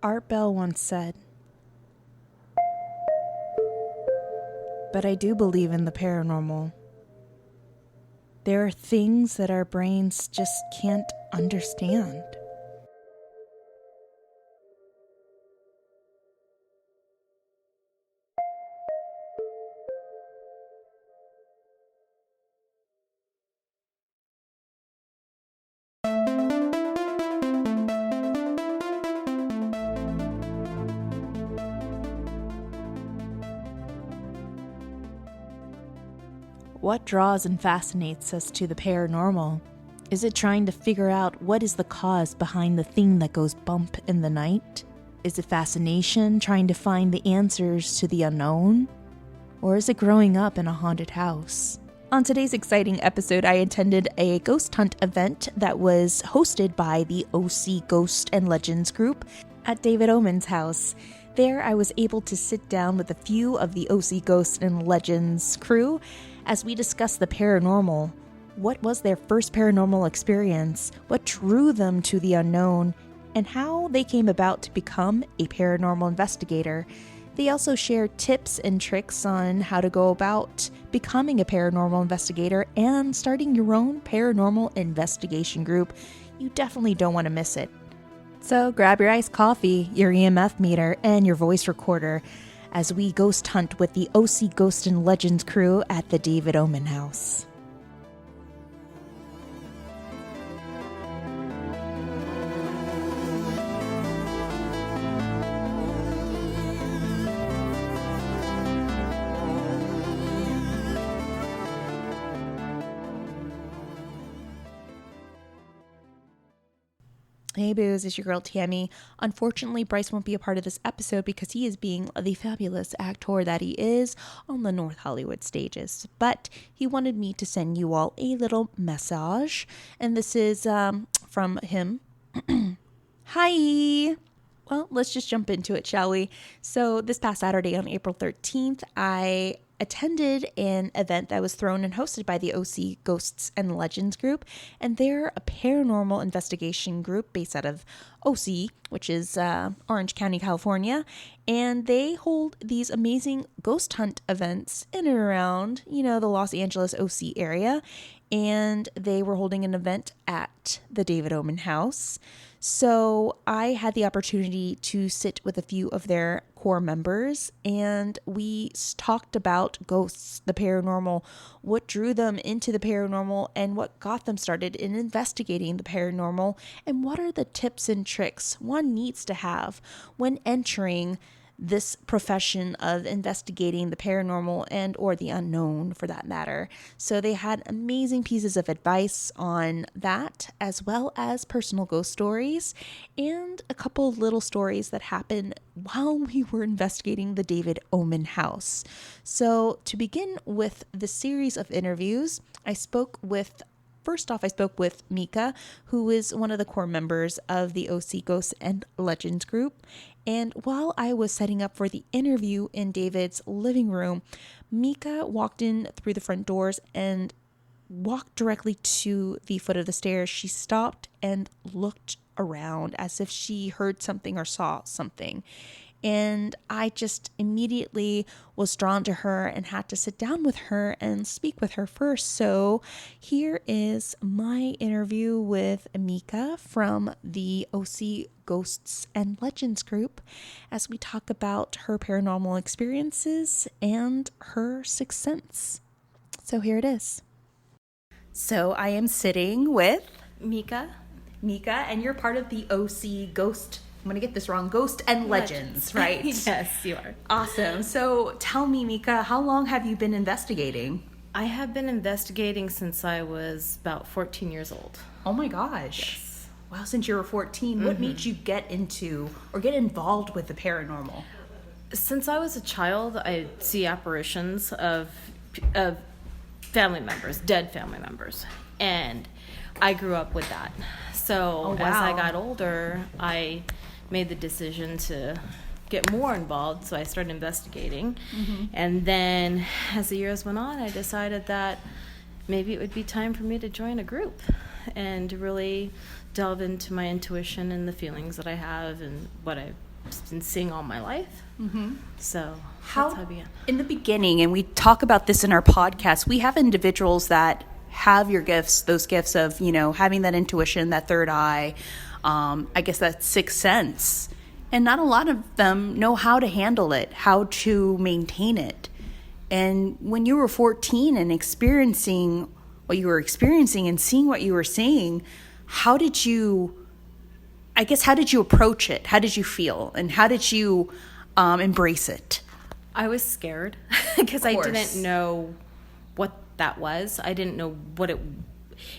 Art Bell once said, "But I do believe in the paranormal. There are things that our brains just can't understand." What draws and fascinates us to the paranormal? Is it trying to figure out what is the cause behind the thing that goes bump in the night? Is it fascination trying to find the answers to the unknown? Or is it growing up in a haunted house? On today's exciting episode, I attended a ghost hunt event that was hosted by the OC Ghost and Legends group at David Oman's house. There, I was able to sit down with a few of the OC Ghost and Legends crew as we discussed the paranormal. What was their first paranormal experience? What drew them to the unknown? And how they came about to become a paranormal investigator. They also shared tips and tricks on how to go about becoming a paranormal investigator and starting your own paranormal investigation group. You definitely don't want to miss it. So grab your iced coffee, your EMF meter, and your voice recorder as we ghost hunt with the OC Ghost and Legends crew at the David Oman House. Hey boos, it's your girl Tammy. Unfortunately, Bryce won't be a part of this episode because he is being the fabulous actor that he is on the North Hollywood stages. But he wanted me to send you all a little message, and this is from him. Hi! Well, let's just jump into it, shall we? So this past Saturday on April 13th, I attended an event that was thrown and hosted by the OC Ghosts and Legends group, and they're a paranormal investigation group based out of OC, which is Orange County, California, and they hold these amazing ghost hunt events in and around, the Los Angeles OC area, and they were holding an event at the David Oman House. So I had the opportunity to sit with a few of their core members, and we talked about ghosts, the paranormal, what drew them into the paranormal, and what got them started in investigating the paranormal, and what are the tips and tricks one needs to have when entering this profession of investigating the paranormal and or the unknown for that matter. So they had amazing pieces of advice on that, as well as personal ghost stories and a couple of little stories that happened while we were investigating the David Oman House. So to begin with the series of interviews, I spoke with Mika, who is one of the core members of the OC Ghosts and Legends group. And while I was setting up for the interview in David's living room, Mika walked in through the front doors and walked directly to the foot of the stairs. She stopped and looked around as if she heard something or saw something. And I just immediately was drawn to her and had to sit down with her and speak with her first. So here is my interview with Mika from the OC Ghosts and Legends group as we talk about her paranormal experiences and her sixth sense. So here it is. So I am sitting with Mika, and you're part of the OC Ghost, I'm going to get this wrong, Ghost and Legends, right? Yes, you are. Awesome. So tell me, Mika, how long have you been investigating? I have been investigating since I was about 14 years old. Oh my gosh. Yes. Wow, since you were 14, what made you get into or get involved with the paranormal? Since I was a child, I'd see apparitions of family members, dead family members, and I grew up with that. So as I got older, I made the decision to get more involved, so I started investigating. And then as the years went on, I decided that maybe it would be time for me to join a group and really delve into my intuition and the feelings that I have and what I just been seeing all my life. So that's how I began. In the beginning, and we talk about this in our podcast, we have individuals that have your gifts, those gifts of, having that intuition, that third eye, I guess that sixth sense. And not a lot of them know how to handle it, how to maintain it. And when you were 14 and experiencing what you were experiencing and seeing what you were seeing, how did you approach it? How did you feel? And how did you embrace it? I was scared because I didn't know what that was. I didn't know what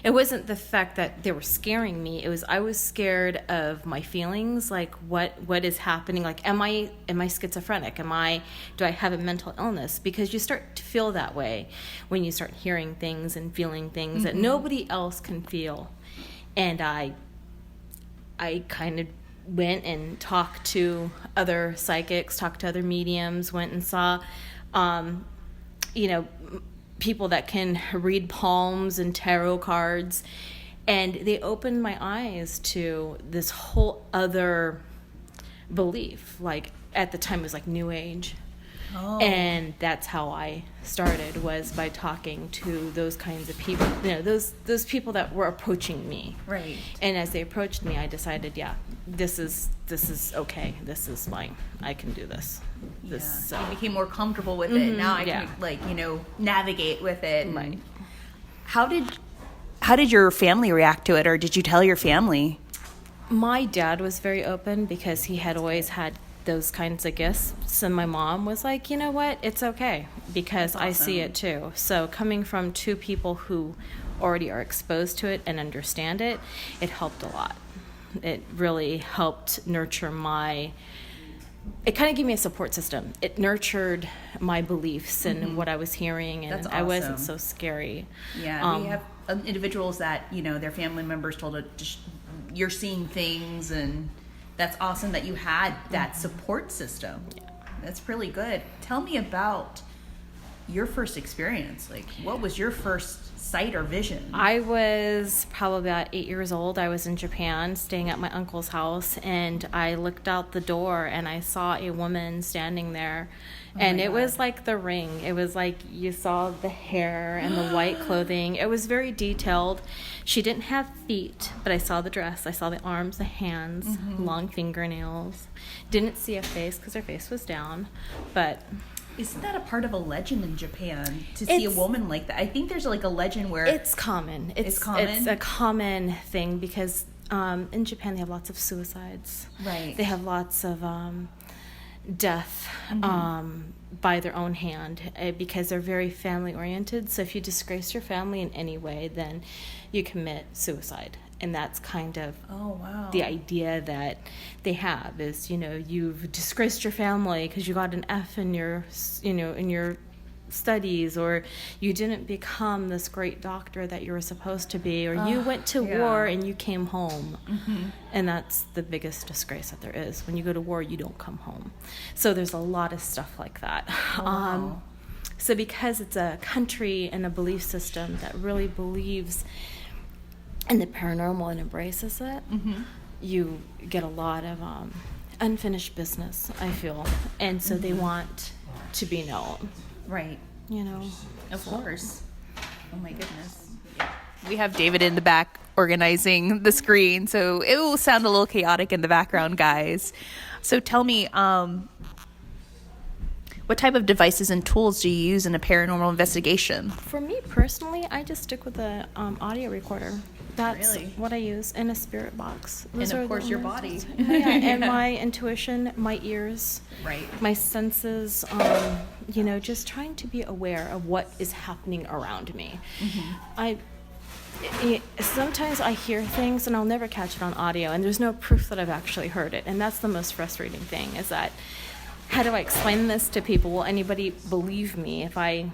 it wasn't the fact that they were scaring me. I was scared of my feelings, like what is happening. Like, am I schizophrenic? Do I have a mental illness? Because you start to feel that way when you start hearing things and feeling things that nobody else can feel. And I kind of went and talked to other psychics, talked to other mediums, went and saw, people that can read palms and tarot cards, and they opened my eyes to this whole other belief. Like, at the time it was like New Age. And that's how I started, was by talking to those kinds of people, those people that were approaching me. Right. And as they approached me, I decided, this is okay. This is fine. I can do this. You became more comfortable with it. Now I can navigate with it. Right. How did your family react to it, or did you tell your family? My dad was very open because he had always had those kinds of gifts, and my mom was like, you know what, it's okay, because I see it too. So coming from two people who already are exposed to it and understand it, it helped a lot. It really helped nurture it kind of gave me a support system. It nurtured my beliefs and what I was hearing, and That's awesome. I wasn't so scary. Yeah, we have individuals that, their family members told it, you're seeing things, and that's awesome that you had that support system. Yeah. That's really good. Tell me about your first experience. Like, what was your first sight or vision? I was probably about 8 years old. I was in Japan staying at my uncle's house, and I looked out the door and I saw a woman standing there. And it was like The Ring. It was like you saw the hair and the white clothing. It was very detailed. She didn't have feet, but I saw the dress. I saw the arms, the hands, long fingernails. Didn't see a face because her face was down. But isn't that a part of a legend in Japan to see a woman like that? I think there's like a legend where it's common. It's common. It's a common thing because in Japan they have lots of suicides. Right. They have lots of death by their own hand because they're very family oriented. So if you disgrace your family in any way, then you commit suicide. And that's kind of the idea that they have is, you've disgraced your family because you got an F in your studies, or you didn't become this great doctor that you were supposed to be, or you went to war and you came home. And that's the biggest disgrace that there is. When you go to war, you don't come home. So there's a lot of stuff like that. So because it's a country and a belief system that really believes in the paranormal and embraces it, you get a lot of unfinished business, I feel. And so they want to be known. Right. Of course. Oh my goodness. We have David in the back organizing the screen, so it will sound a little chaotic in the background, guys. So tell me, what type of devices and tools do you use in a paranormal investigation? For me personally, I just stick with the audio recorder. That's what I use, in a spirit box. And of course your body. And my intuition, my ears, my senses, just trying to be aware of what is happening around me. Sometimes I hear things and I'll never catch it on audio, and there's no proof that I've actually heard it. And that's the most frustrating thing, is that, how do I explain this to people? Will anybody believe me if I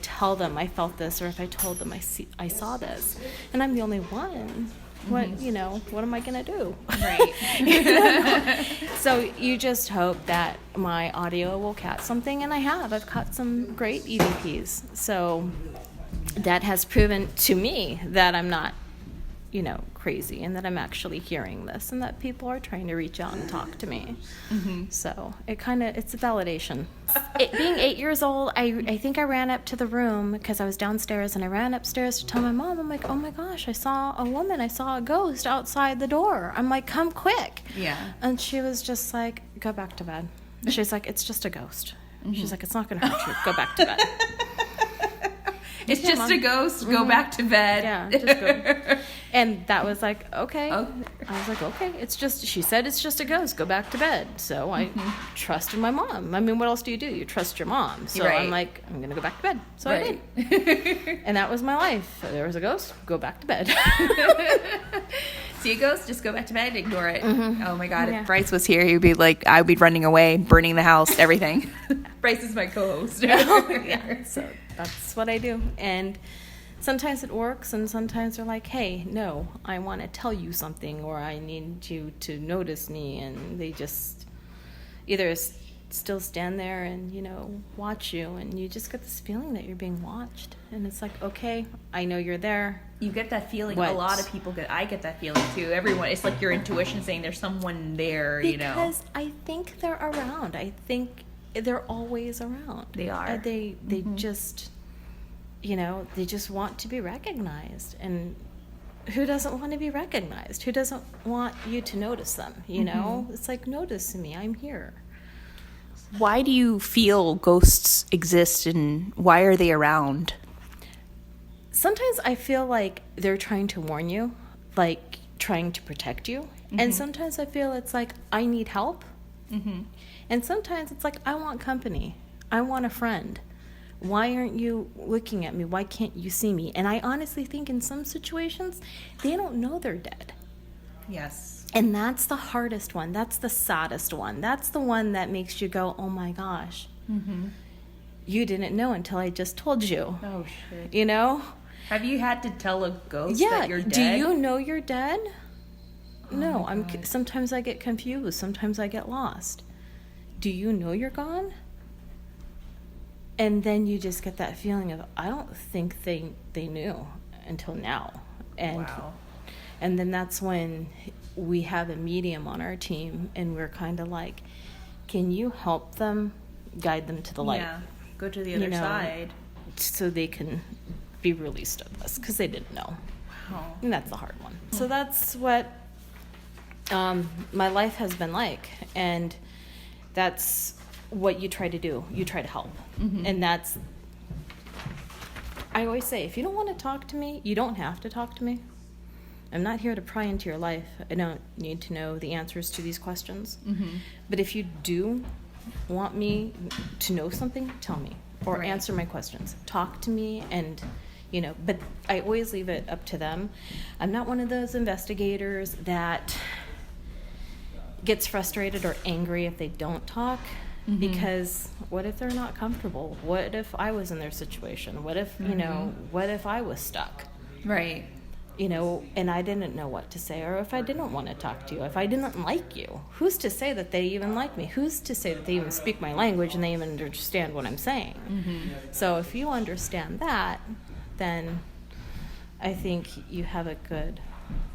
tell them I felt this, or if I told them I saw this, and I'm the only one? What am I gonna do? Right. So you just hope that my audio will catch something, and I've caught some great EVPs. So that has proven to me that I'm not crazy, and that I'm actually hearing this, and that people are trying to reach out and talk to me. So it's a validation. Being 8 years old, I think I ran up to the room because I was downstairs, and I ran upstairs to tell my mom. I'm like, oh my gosh, I saw a ghost outside the door. I'm like, come quick. Yeah. And she was just like, go back to bed. She's like, it's just a ghost. She's like, it's not going to hurt you. Go back to bed. It's just a ghost. Go back to bed. Yeah, just go. And that was like, okay. I was like, okay. She said it's just a ghost. Go back to bed. So I trusted my mom. I mean, what else do? You trust your mom. So I'm like, I'm going to go back to bed. So I did. And that was my life. There was a ghost. Go back to bed. See a ghost? Just go back to bed. Ignore it. Oh my God. If Bryce was here, he'd be like, I would be running away, burning the house, everything. Bryce is my co-host. Yeah. So that's what I do. And sometimes it works, and sometimes they're like, hey, no, I want to tell you something, or I need you to notice me. And they just either still stand there and, watch you, and you just get this feeling that you're being watched. And it's like, okay, I know you're there. You get that feeling. A lot of people I get that feeling too. Everyone, it's like your intuition saying there's someone there, Because I think they're around. I think they're always around. They are. They just, they just want to be recognized. And who doesn't want to be recognized? Who doesn't want you to notice them? It's like, notice me. I'm here. Why do you feel ghosts exist, and why are they around? Sometimes I feel like they're trying to warn you, like trying to protect you. And sometimes I feel it's like, I need help. And sometimes it's like, I want company. I want a friend. Why aren't you looking at me? Why can't you see me? And I honestly think in some situations, they don't know they're dead. Yes. And that's the hardest one. That's the saddest one. That's the one that makes you go, oh my gosh. You didn't know until I just told you. Oh, shit. Have you had to tell a ghost that you're dead? Do you know you're dead? No. Sometimes I get confused. Sometimes I get lost. Do you know you're gone? And then you just get that feeling of, I don't think they knew until now. And wow. And then that's when we have a medium on our team, and we're kind of like, can you help them guide them to the light? Yeah, go to the other side. So they can be released of this, because they didn't know. Wow. And that's the hard one. So that's what my life has been like, and that's what you try to do. You try to help. And that's, I always say, if you don't want to talk to me, you don't have to talk to me. I'm not here to pry into your life. I don't need to know the answers to these questions. But if you do want me to know something, tell me, or answer my questions. Talk to me, and but I always leave it up to them. I'm not one of those investigators that gets frustrated or angry if they don't talk, because what if they're not comfortable? What if I was in their situation? What if, what if I was stuck? Right. And I didn't know what to say, or if I didn't want to talk to you, if I didn't like you, who's to say that they even like me? Who's to say that they even speak my language and they even understand what I'm saying? So if you understand that, then I think you have a good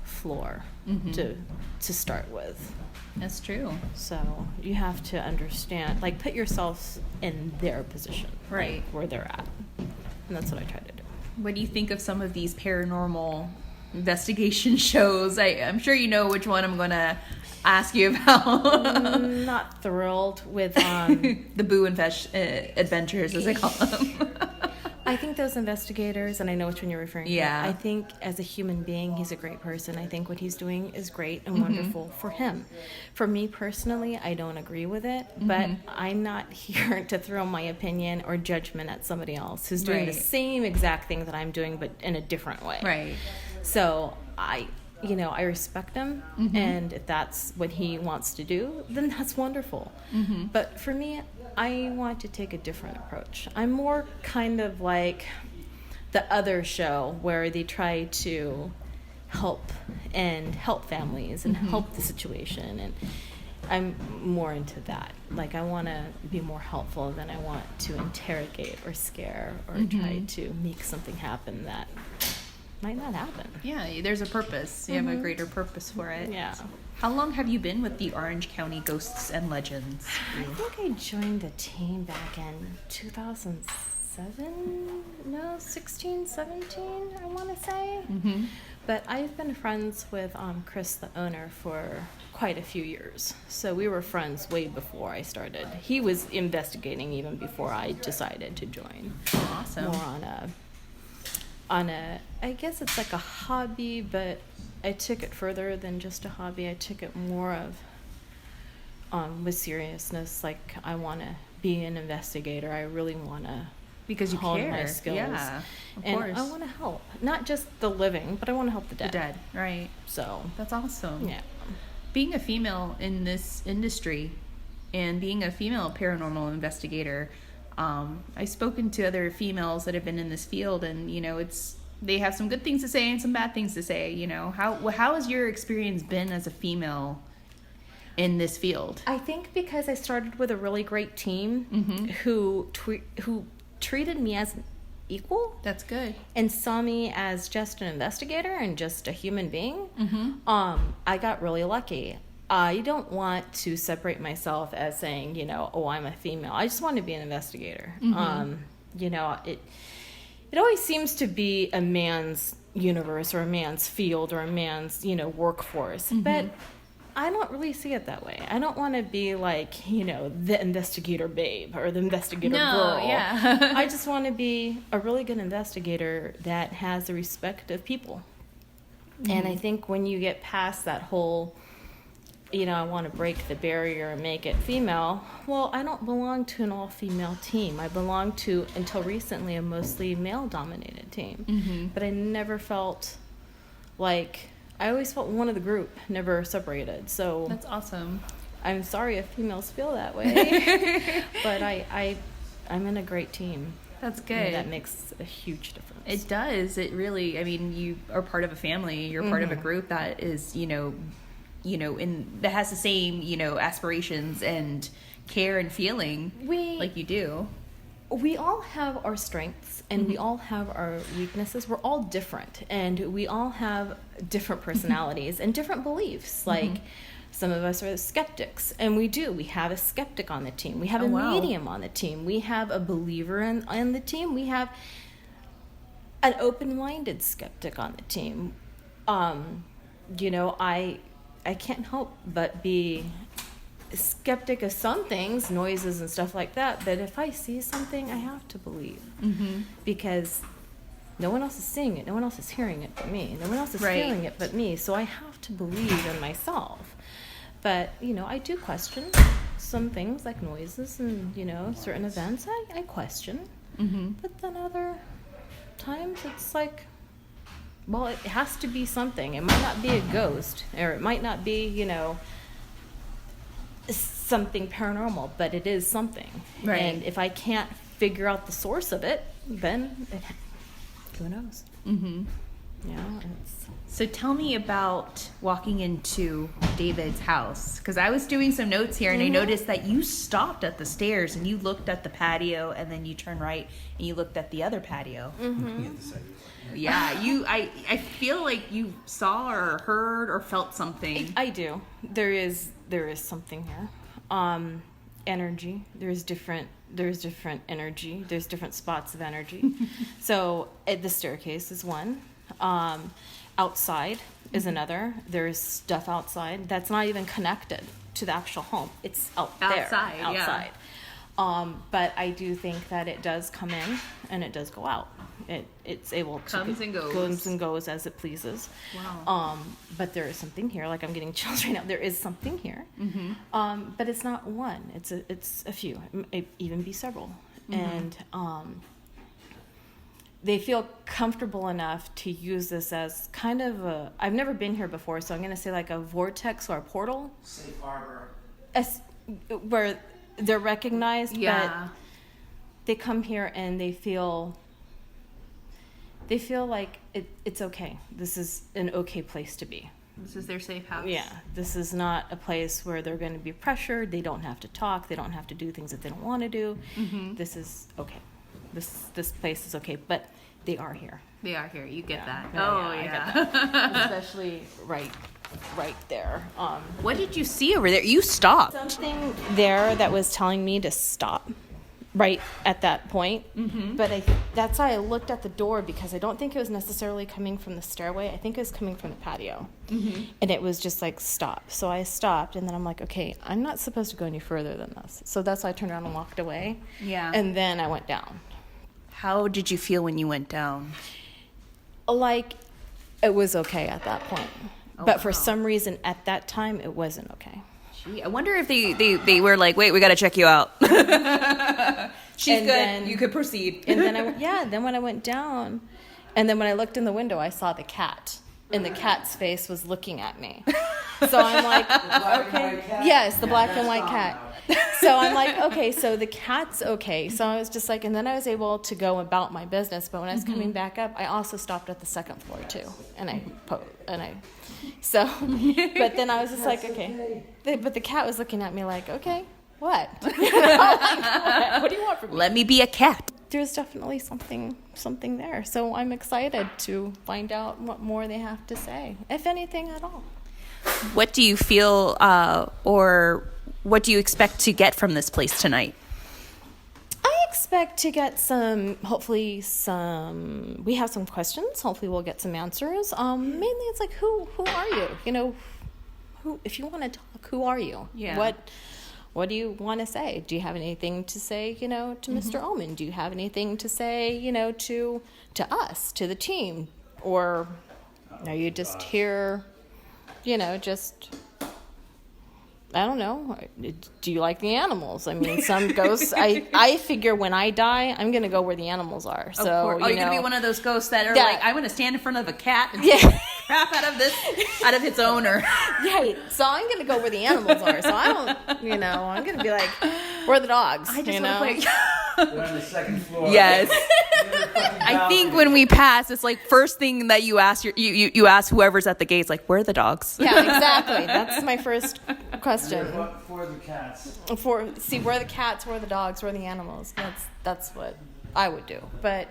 floor to start with. That's true. So you have to understand, like, put yourself in their position, right, like, where they're at. And that's what I try to do. What do you think of some of these paranormal investigation shows? I'm sure you know which one I'm going to ask you about. Not thrilled with the Boo Adventures, as they call them. I think those investigators, and I know which one you're referring to. I think as a human being, he's a great person. I think what he's doing is great and wonderful for him. For me personally, I don't agree with it, but I'm not here to throw my opinion or judgment at somebody else who's doing the same exact thing that I'm doing, but in a different way. Right. So I respect him, and if that's what he wants to do, then that's wonderful. But for me, I want to take a different approach. I'm more kind of like the other show where they try to help families and help the situation, and I'm more into that. Like, I want to be more helpful than I want to interrogate or scare or try to make something happen that might not happen. Yeah, there's a purpose. You have a greater purpose for it. Yeah. How long have you been with the Orange County Ghosts and Legends? I think I joined the team back in 16, 17, I want to say. Mm-hmm. But I've been friends with Chris, the owner, for quite a few years. So we were friends way before I started. He was investigating even before I decided to join. Awesome. More on a, I guess it's like a hobby, but I took it further than just a hobby. I took it more of with seriousness. Like, I want to be an investigator. I really want to because you hone care. my skills. Yeah, of and course. I want to help, not just the living, but I want to help the dead. The dead, right? So that's awesome. Yeah. Being a female in this industry and being a female paranormal investigator, I've spoken to other females that have been in this field, and they have some good things to say and some bad things to say. How has your experience been as a female in this field? I think because I started with a really great team who treated me as an equal. That's good. And saw me as just an investigator and just a human being. I got really lucky. I don't want to separate myself as saying, I'm a female. I just want to be an investigator. It always seems to be a man's universe or a man's field or a man's, workforce. But I don't really see it that way. I don't want to be like, the investigator babe or the investigator girl. Yeah. I just want to be a really good investigator that has the respect of people. And I think when you get past that whole, I want to break the barrier and make it female, well, I don't belong to an all-female team. I belong to, until recently, a mostly male-dominated team. But I never felt like... I always felt one of the group, never separated. So that's awesome. I'm sorry if females feel that way, but I'm in a great team. That's good. And that makes a huge difference. It does. It really. I mean, you are part of a family. You're part of a group that is, that has the same, aspirations and care and feeling like you do. We all have our strengths and we all have our weaknesses. We're all different and we all have different personalities and different beliefs. Like some of us are skeptics, and we have a skeptic on the team. We have a medium on the team. We have a believer on the team. We have an open-minded skeptic on the team. I can't help but be skeptic of some things, noises and stuff like that, but if I see something, I have to believe because no one else is seeing it, no one else is hearing it but me, no one else is feeling it but me, so I have to believe in myself. But I do question some things like noises and certain events. I question, but then other times it's like, well, it has to be something. It might not be a ghost, or it might not be something paranormal, but it is something. Right. And if I can't figure out the source of it, then who knows? So tell me about walking into David's house, because I was doing some notes here and I noticed that you stopped at the stairs and you looked at the patio and then you turned right and you looked at the other patio. Yeah, I feel like you saw or heard or felt something. I do. There is something here. Energy. There's different energy. There's different spots of energy. So the staircase is one. Outside is another. There's stuff outside that's not even connected to the actual home. It's outside. Yeah. But I do think that it does come in and it does go out. It's able to comes and goes as it pleases. Wow. But there is something here. Like, I'm getting chills right now. There is something here. But it's not one. It's a few. It may even be several. And they feel comfortable enough to use this as kind of a... I've never been here before, so I'm going to say like a vortex or a portal. Safe harbor. Where they're recognized, but they come here and they feel like it's okay. This is an okay place to be. This is their safe house. Yeah. This is not a place where they're going to be pressured. They don't have to talk. They don't have to do things that they don't want to do. This is okay. This place is okay. But they are here. They are here. You get that. I get that. Especially right there. What did you see over there? You stopped. Something there that was telling me to stop right at that point. Mm-hmm. But that's why I looked at the door, because I don't think it was necessarily coming from the stairway. I think it was coming from the patio. Mm-hmm. And it was just like, stop. So I stopped, and then I'm like, okay, I'm not supposed to go any further than this. So that's why I turned around and walked away. Yeah. And then I went down. How did you feel when you went down? Like, it was okay at that point. But for some reason, at that time, it wasn't okay. Gee, I wonder if they were like, wait, we got to check you out. She's good. Then, you could proceed. And then then when I went down, and then when I looked in the window, I saw the cat. And the cat's face was looking at me. So I'm like, okay. Yes, the black and white cat. So I'm like, okay, so the cat's okay. So I was just like, and then I was able to go about my business. But when I was coming back up, I also stopped at the second floor too. So, but then I was just like, okay. But the cat was looking at me like, okay, what? What do you want from me? Let me be a cat. There's definitely something there. So I'm excited to find out what more they have to say, if anything at all. What do you feel, or what do you expect to get from this place tonight? I expect to get hopefully we have some questions. Hopefully we'll get some answers. Mainly it's like, who are you? You know, if you want to talk, who are you? Yeah. What do you want to say? Do you have anything to say, to Mr. Oman? Do you have anything to say, to us, to the team? Or are you just here, just, I don't know. Do you like the animals? I mean, some ghosts, I figure when I die, I'm going to go where the animals are. So, you're going to be one of those ghosts that are like, I'm going to stand in front of a cat and crap out of its owner. Right. So I'm going to go where the animals are. So I don't, I'm going to be like, where are the dogs? I just want to We're on the second floor. Yes. I think when we pass, it's like first thing that you ask you ask whoever's at the gates, like, where are the dogs? Yeah, exactly. That's my first question. For the cats. Where are the cats, where are the dogs, where are the animals? That's what I would do. But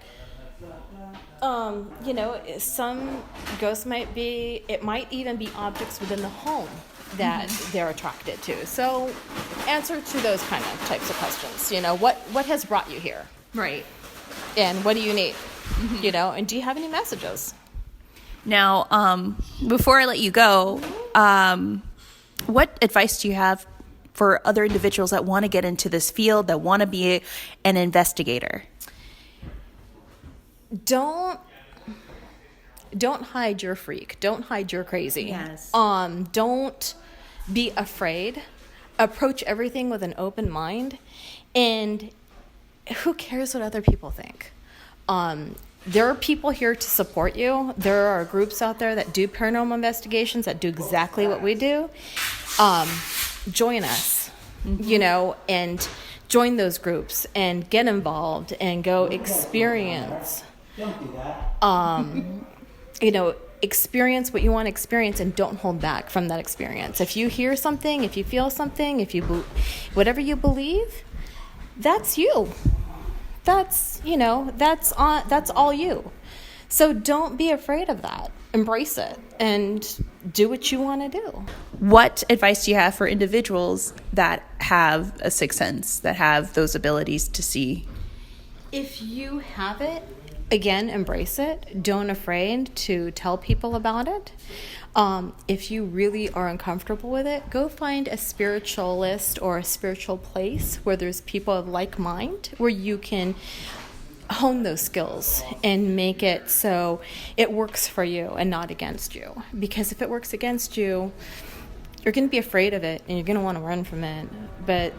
some ghosts it might even be objects within the home that they're attracted to. So answer to those kind of types of questions. What has brought you here? Right. And what do you need? And do you have any messages? Now, before I let you go, what advice do you have for other individuals that want to get into this field, that want to be an investigator? Don't hide your freak. Don't hide your crazy. Yes. Don't be afraid. Approach everything with an open mind. And who cares what other people think? There are people here to support you. There are groups out there that do paranormal investigations that do exactly what we do. Join us, and join those groups and get involved and go experience. Don't do that. Experience what you want to experience and don't hold back from that experience. If you hear something, if you feel something, whatever you believe, that's you. That's all you. So don't be afraid of that. Embrace it and do what you want to do. What advice do you have for individuals that have a sixth sense, that have those abilities to see? If you have it, again, embrace it. Don't afraid to tell people about it. If you really are uncomfortable with it, go find a spiritualist or a spiritual place where there's people of like mind, where you can hone those skills and make it so it works for you and not against you. Because if it works against you, you're going to be afraid of it and you're going to want to run from it, but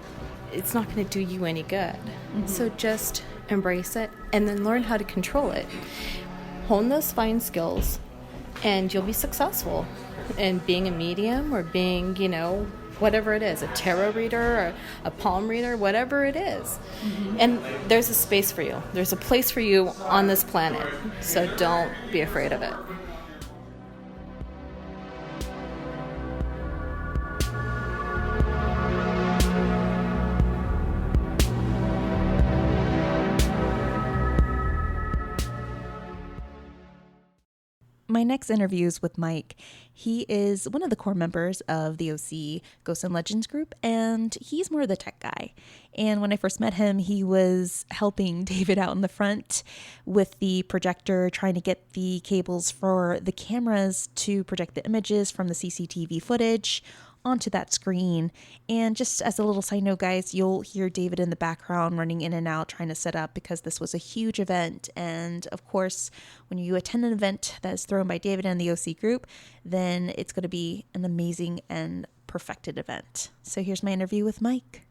it's not going to do you any good. Mm-hmm. So just embrace it and then learn how to control it. Hone those fine skills and you'll be successful in being a medium or being, whatever it is, a tarot reader or a palm reader, whatever it is. Mm-hmm. And there's a space for you. There's a place for you on this planet. So don't be afraid of it. My next interview is with Mike. He is one of the core members of the OC Ghosts and Legends group, and he's more of the tech guy. And when I first met him, he was helping David out in the front with the projector, trying to get the cables for the cameras to project the images from the CCTV footage onto that screen. And just as a little side note, guys, you'll hear David in the background running in and out trying to set up, because this was a huge event. And of course, when you attend an event that is thrown by David and the OC group, then it's going to be an amazing and perfected event. So here's my interview with Mike.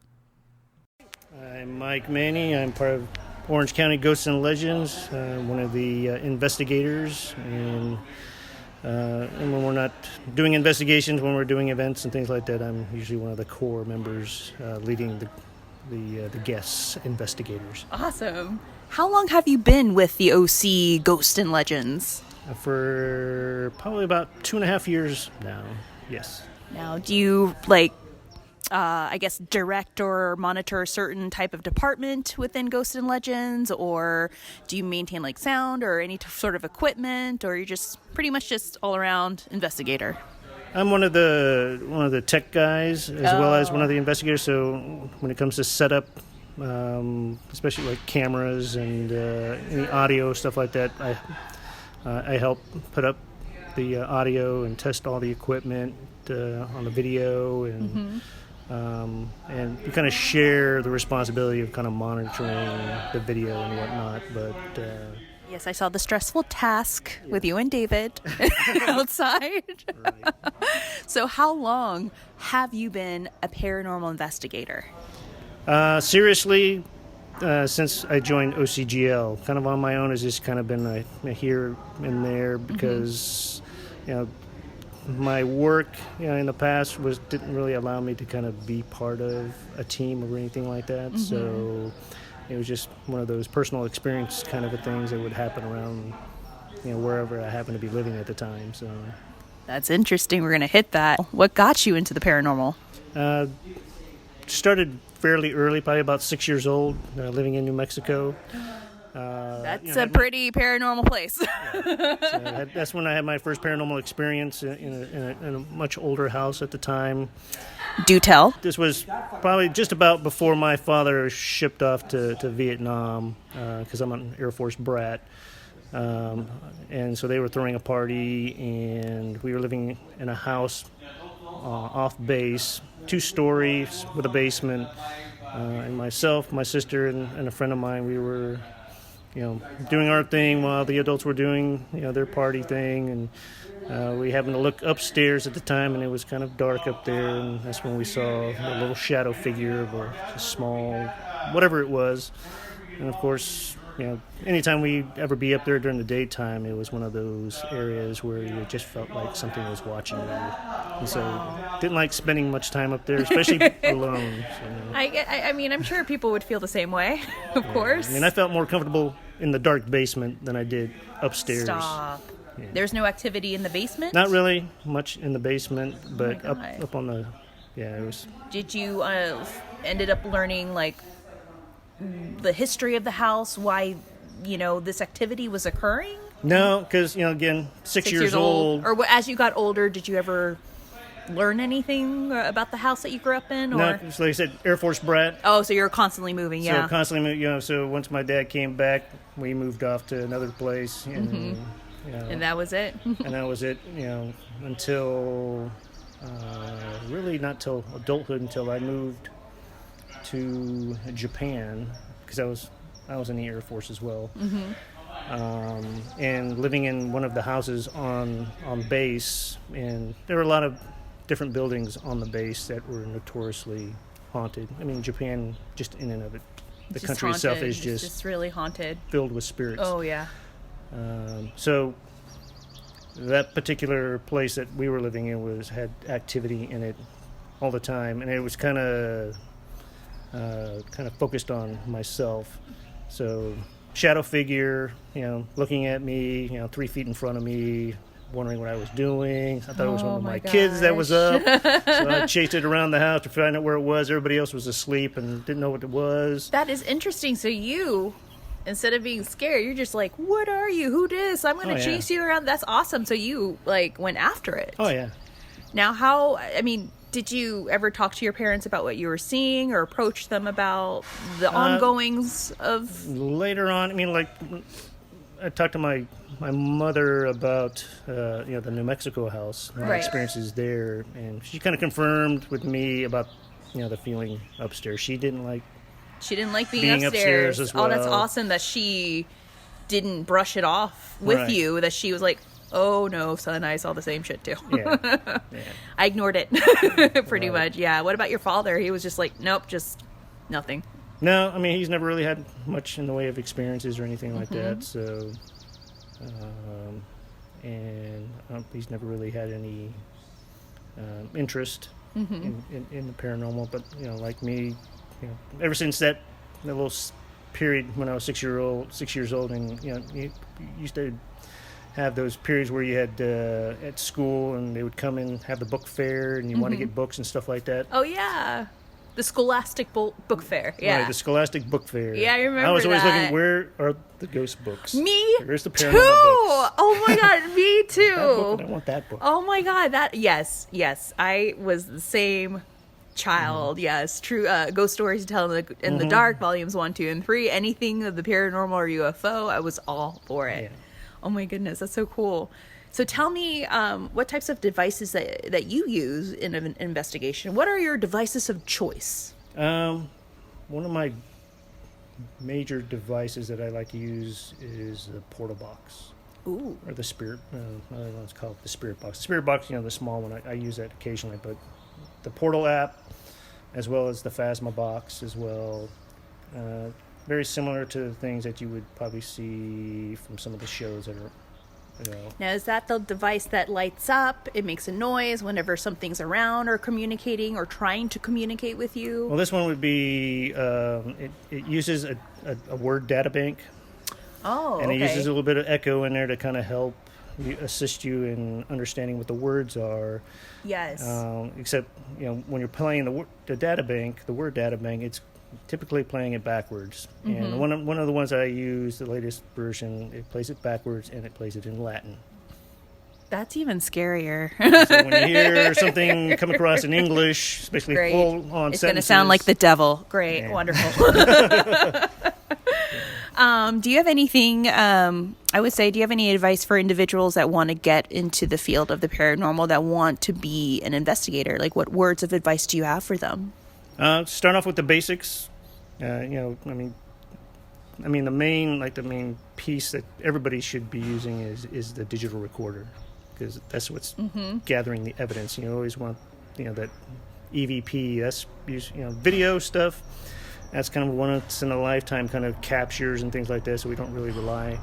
I'm Mike Manny. I'm part of Orange County Ghosts and Legends, one of the investigators. And when we're not doing investigations, when we're doing events and things like that, I'm usually one of the core members leading the guests, investigators. Awesome. How long have you been with the OC Ghost and Legends? For probably about 2.5 years now, yes. Now, do you, I guess, direct or monitor a certain type of department within Ghosts and Legends, or do you maintain sound or any sort of equipment, or you're just pretty much just all around investigator? I'm one of the tech guys as well as one of the investigators. So when it comes to setup, especially like cameras and any audio stuff like that, I help put up the audio and test all the equipment on the video and. Mm-hmm. And we kind of share the responsibility of kind of monitoring the video and whatnot. But yes, I saw the stressful task with you and David outside. Right. So how long have you been a paranormal investigator? Seriously, since I joined OCGL, kind of on my own, has just kind of been a here and there because, my work in the past didn't really allow me to kind of be part of a team or anything like that. Mm-hmm. So it was just one of those personal experience kind of things that would happen around, wherever I happened to be living at the time. So that's interesting. We're going to hit that. What got you into the paranormal? Started fairly early, probably about 6 years old, living in New Mexico. That's a pretty paranormal place. So that's when I had my first paranormal experience in a much older house at the time. Do tell. This was probably just about before my father shipped off to Vietnam, because I'm an Air Force brat. And so they were throwing a party, and we were living in a house off base, 2 stories with a basement. And myself, my sister, and a friend of mine, we were doing our thing while the adults were doing, their party thing. And we happened to look upstairs at the time, and it was kind of dark up there. And that's when we saw a little shadow figure of a small, whatever it was. And of course, anytime we ever be up there during the daytime, it was one of those areas where you just felt like something was watching you. And so didn't like spending much time up there, especially alone. So. I mean, I'm sure people would feel the same way, of course. I mean, I felt more comfortable in the dark basement than I did upstairs. Stop. Yeah. There's no activity in the basement? Not really much in the basement, but up on the, it was. Did you ended up learning the history of the house, why this activity was occurring? No, because again, 6 years old. Or as you got older, did you ever learn anything about the house that you grew up in? Or? No, so like I said, Air Force brat. Oh, so you're constantly moving, yeah. So constantly moving, so once my dad came back, we moved off to another place. And, and that was it? And that was it, until, really not till adulthood, until I moved to Japan, because I was in the Air Force as well. Mm-hmm. And living in one of the houses on base, and there were a lot of different buildings on the base that were notoriously haunted. I mean, Japan, just in and of it, the country haunted. itself is it's just really haunted, filled with spirits. Oh yeah. So that particular place that we were living in had activity in it all the time, and it was kind of focused on myself. So shadow figure, looking at me, 3 feet in front of me, wondering what I was doing. I thought it was one of my kids that was up. So I chased it around the house to find out where it was. Everybody else was asleep and didn't know what it was. That is interesting. So you Instead of being scared, you're just like, what are you? Who dis? I'm going to chase you around. That's awesome. So you, like, went after it. Oh, yeah. Now, did you ever talk to your parents about what you were seeing or approach them about the ongoings of... Later on, I talked to my mother about, the New Mexico house, my experiences there, and she kind of confirmed with me about, the feeling upstairs. She didn't like being upstairs as well. Oh, that's awesome that she didn't brush it off with you, that she was like, oh no, son, I saw the same shit too. Yeah. I ignored it pretty much. Yeah. What about your father? He was just like, nope, just nothing. No, he's never really had much in the way of experiences or anything like that. So, he's never really had any interest in the paranormal. But like me, ever since that little period when I was 6 years old, and you used to have those periods where you had at school, and they would come and have the book fair, and you want to get books and stuff like that. Oh yeah, the Scholastic Book Fair. Yeah, right, the Scholastic Book Fair. Yeah, I remember. I was always that. looking, where are the ghost books? Me Where's the too. paranormal books? Oh my god, me too. That book, I want that book. Oh my god, yes, I was the same child. Yes, true. Ghost Stories to Tell in the Dark, volumes 1, 2, and 3. Anything of the paranormal or UFO, I was all for it. Yeah. Oh my goodness, that's so cool. So tell me, what types of devices that you use in an investigation? What are your devices of choice? One of my major devices that I like to use is the portal box. Ooh. Or the spirit, another one's called the spirit box. The spirit box, the small one, I use that occasionally, but the portal app, as well as the Phasma box as well, very similar to the things that you would probably see from some of the shows that are, Now, is that the device that lights up? It makes a noise whenever something's around or communicating or trying to communicate with you? Well, this one would be, it uses a word data bank. Oh, and okay. it uses a little bit of echo in there to kind of help assist you in understanding what the words are. Yes. Except, when you're playing the data bank, the word data bank, it's typically playing it backwards. And one of the ones I use, the latest version, it plays it backwards and it plays it in Latin. That's even scarier. So when you hear something come across in English, especially full-on sentences, it's going to sound like the devil. Great. Yeah. Wonderful. Do you have anything, do you have any advice for individuals that want to get into the field of the paranormal, that want to be an investigator? Like, what words of advice do you have for them? Start off with the basics. The main piece that everybody should be using is the digital recorder, because that's what's gathering the evidence. You always want, that EVP, that's, video stuff. That's kind of once in a lifetime kind of captures and things like that, so we don't really rely.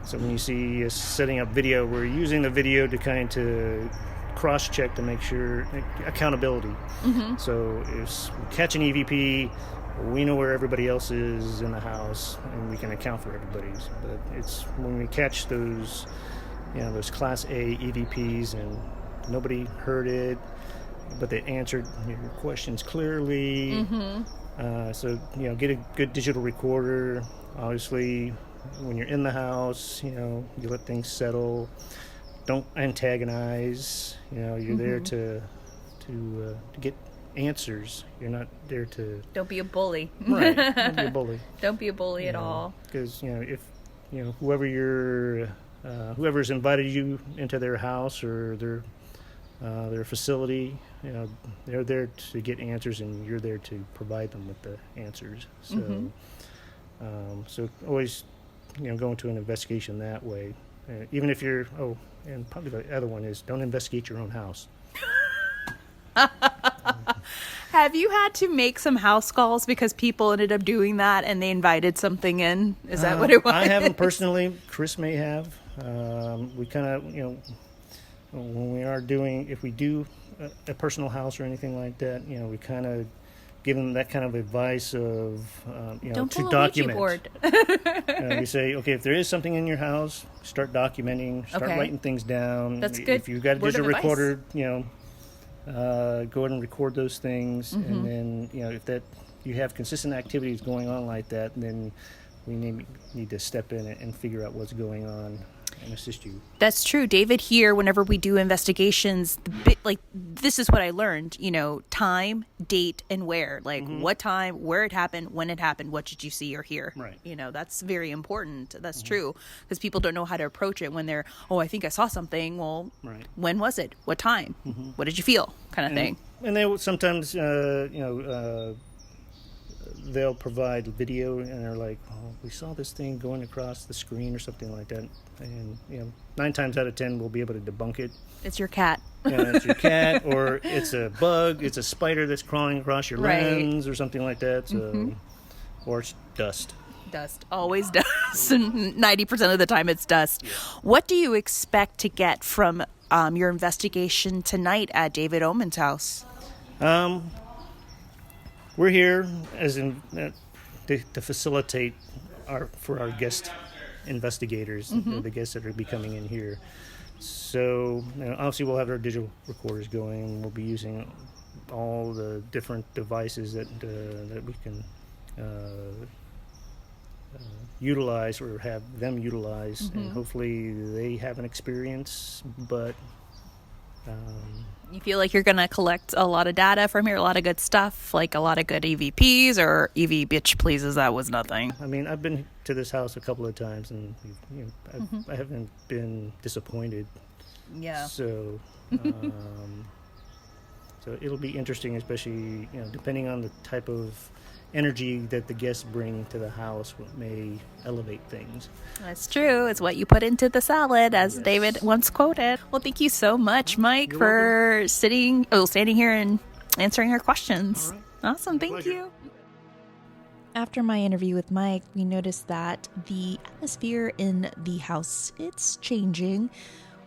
So when you see us setting up video, we're using the video to kind of cross-check to make sure accountability. So if we catch an EVP, we know where everybody else is in the house, and we can account for everybody's. But it's when we catch those, those Class A EVPs and nobody heard it, but they answered your questions clearly. So, get a good digital recorder. Obviously, when you're in the house, you let things settle. Don't antagonize. You're there to get answers. You're not there to... Don't be a bully. Right. Don't be a bully. Don't be a bully at all. Because, if, whoever's invited you into their house or their facility, they're there to get answers, and you're there to provide them with the answers. So, so always, go into an investigation that way. Even if you're, and probably the other one is, don't investigate your own house. Have you had to make some house calls because people ended up doing that and they invited something in? Is that what it was? I haven't personally. Chris may have. We kind of, when we are doing, if we do a personal house or anything like that, we kind of give them that kind of advice of, Don't to pull document. A Ouija board. We say, okay, if there is something in your house, start documenting, start writing things down. That's good. If you've got a digital Word of recorder, go ahead and record those things, and then if that you have consistent activities going on like that, then we need to step in and figure out what's going on and assist you. That's true. David, here, whenever we do investigations, this is what I learned, time, date, and where. Like, what time, where it happened, when it happened, what did you see or hear? Right. That's very important. That's true. Because people don't know how to approach it when they're, I think I saw something. Well, right. When was it? What time? What did you feel? Kind of thing. And they will sometimes, they'll provide video, and they're like, we saw this thing going across the screen or something like that. And 9 times out of 10 we'll be able to debunk it. It's your cat. It's your cat, or it's a bug, it's a spider that's crawling across your Right. lens or something like that. So, or it's dust. Dust. Always dust. 90% of the time it's dust. What do you expect to get from your investigation tonight at David Oman's house? We're here to facilitate for our guest investigators, the guests that are be coming in here. So obviously we'll have our digital recorders going, and we'll be using all the different devices that we can utilize or have them utilize, and hopefully they have an experience, but you feel like you're going to collect a lot of data from here, a lot of good stuff, like a lot of good EVPs or EV bitch pleases, that was nothing. I mean, I've been to this house a couple of times, and I haven't been disappointed. Yeah. So, so it'll be interesting, especially depending on the type of energy that the guests bring to the house, what may elevate things. That's true. It's what you put into the salad, as David once quoted. Well, thank you so much, Mike, for standing here and answering our questions. All right. Awesome. Thank Pleasure. you. After my interview with Mike, we noticed that the atmosphere in the house, it's changing,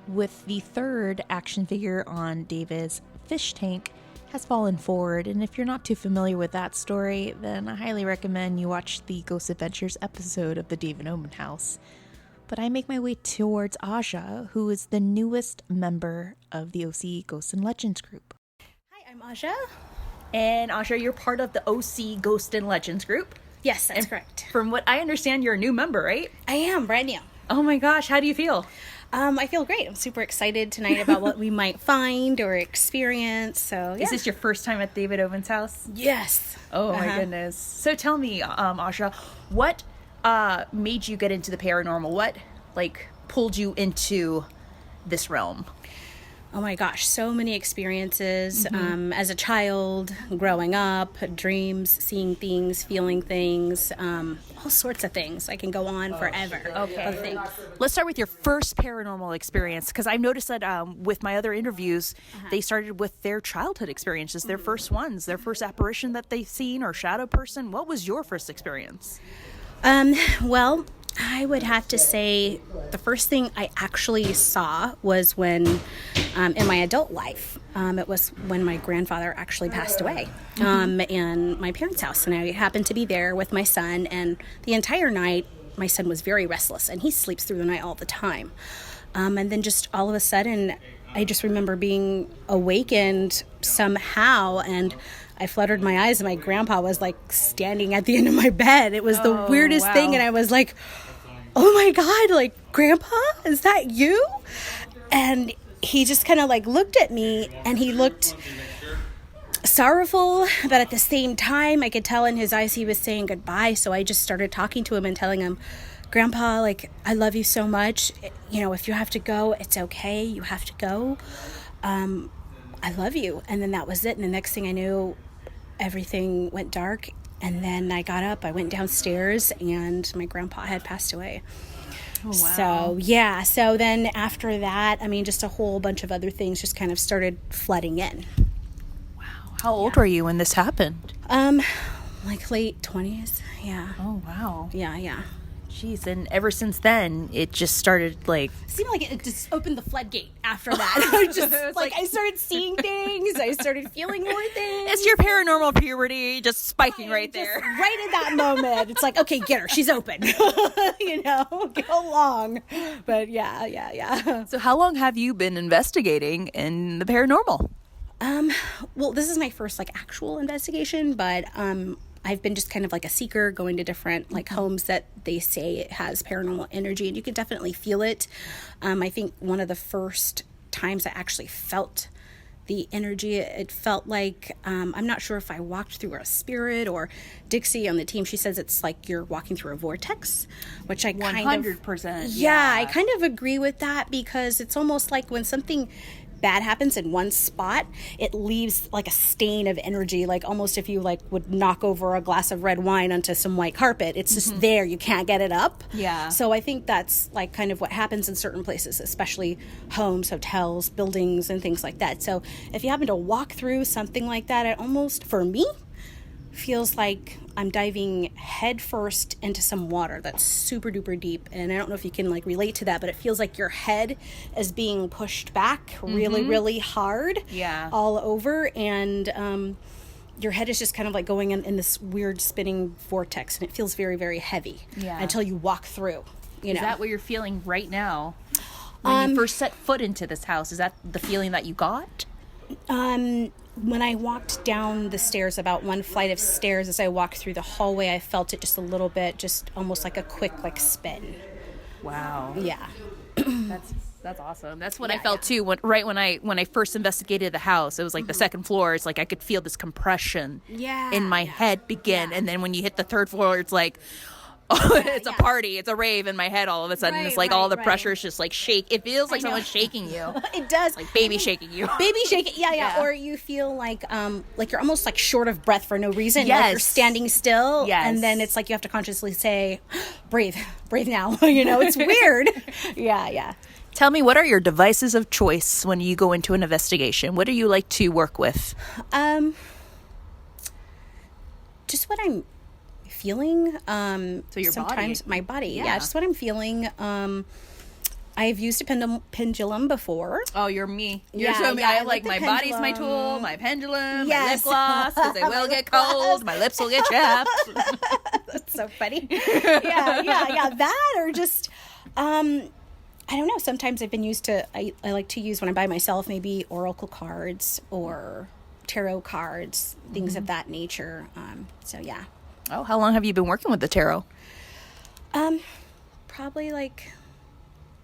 with the third action figure on David's fish tank has fallen forward. And if you're not too familiar with that story, then I highly recommend you watch the Ghost Adventures episode of the David Oman House. But I make my way towards Aja, who is the newest member of the OC Ghosts and Legends group. Hi, I'm Aja. And Aja, you're part of the OC Ghost and Legends group. Yes, that's correct. From what I understand, you're a new member, right? I am brand new. Oh my gosh, how do you feel? I feel great. I'm super excited tonight about what we might find or experience. So, yeah. Is this your first time at David Oman's house? Yes. Oh my goodness. So tell me, Aja, what made you get into the paranormal? What pulled you into this realm? Oh my gosh, so many experiences. As a child, growing up, dreams, seeing things, feeling things, all sorts of things. I can go on forever. Okay. Let's start with your first paranormal experience, because I've noticed that with my other interviews, they started with their childhood experiences, their first ones, their first apparition that they've seen or shadow person. What was your first experience? Well, I would have to say the first thing I actually saw was when, in my adult life, it was when my grandfather actually passed away in my parents' house. And I happened to be there with my son, and the entire night, my son was very restless, and he sleeps through the night all the time. And then just all of a sudden, I just remember being awakened somehow, and I fluttered my eyes, and my grandpa was standing at the end of my bed. It was the weirdest thing, and I was like, oh my God, Grandpa, is that you? And he just kind of looked at me, and he looked sorrowful, but at the same time, I could tell in his eyes he was saying goodbye. So I just started talking to him and telling him, Grandpa, I love you so much. If you have to go, it's okay. You have to go. I love you. And then that was it. And the next thing I knew, everything went dark. And then I got up, I went downstairs, and my grandpa had passed away. Oh, wow. So, yeah. So then after that, just a whole bunch of other things just kind of started flooding in. Wow. How old were you when this happened? Late 20s. Yeah. Oh, wow. Yeah. Jeez, and ever since then, it just started Seemed like it just opened the floodgate after that. I just I started seeing things. I started feeling more things. It's your paranormal puberty just spiking right there. Right at that moment. It's okay, get her. She's open. Go along. But yeah. So how long have you been investigating in the paranormal? Well, this is my first actual investigation, but I've been just kind of like a seeker, going to different like homes that they say it has paranormal energy, and you can definitely feel it. I think one of the first times I actually felt the energy, it felt like, I'm not sure if I walked through a spirit, or Dixie on the team, she says it's like you're walking through a vortex, which I 100%. Yeah, I kind of agree with that, because it's almost like when something bad happens in one spot, it leaves like a stain of energy, like almost if you like would knock over a glass of red wine onto some white carpet. It's just there, you can't get it up. Yeah. So I think that's like kind of what happens in certain places, especially homes, hotels, buildings, and things like that. So if you happen to walk through something like that, it almost, for me, feels like I'm diving head first into some water that's super duper deep. And I don't know if you can like relate to that, but it feels like your head is being pushed back really, really hard all over. And your head is just kind of like going in this weird spinning vortex, and it feels very, very heavy until you walk through. Is that what you're feeling right now? When you first set foot into this house, is that the feeling that you got? When I walked down the stairs, about one flight of stairs, as I walked through the hallway, I felt it just a little bit, just almost like a quick like spin. Wow. Yeah. That's awesome. That's what I felt too. When I first investigated the house, it was like the second floor. It's like I could feel this compression in my head begin, and then when you hit the third floor, it's like, it's a party, it's a rave in my head. All of a sudden, it's like all the pressure is just like shake. It feels like someone's shaking you. It does, like baby shaking you. Baby shaking, yeah. Or you feel like you're almost like short of breath for no reason. Like you're standing still, and then it's like you have to consciously say, breathe now. It's weird. Yeah. Tell me, what are your devices of choice when you go into an investigation? What do you like to work with? Just what I'm feeling. So your sometimes body. my body, just what I'm feeling. I've used a pendulum before. Oh, you're me. You're so me. I like my pendulum. body's my tool, my pendulum, my lip gloss, because they will get cold. My lips will get chapped. That's so funny. Yeah. That, or just, I don't know. Sometimes I've been used to, I like to use when I'm by myself, maybe oracle cards or tarot cards, things of that nature. So yeah. Oh, how long have you been working with the tarot? Probably like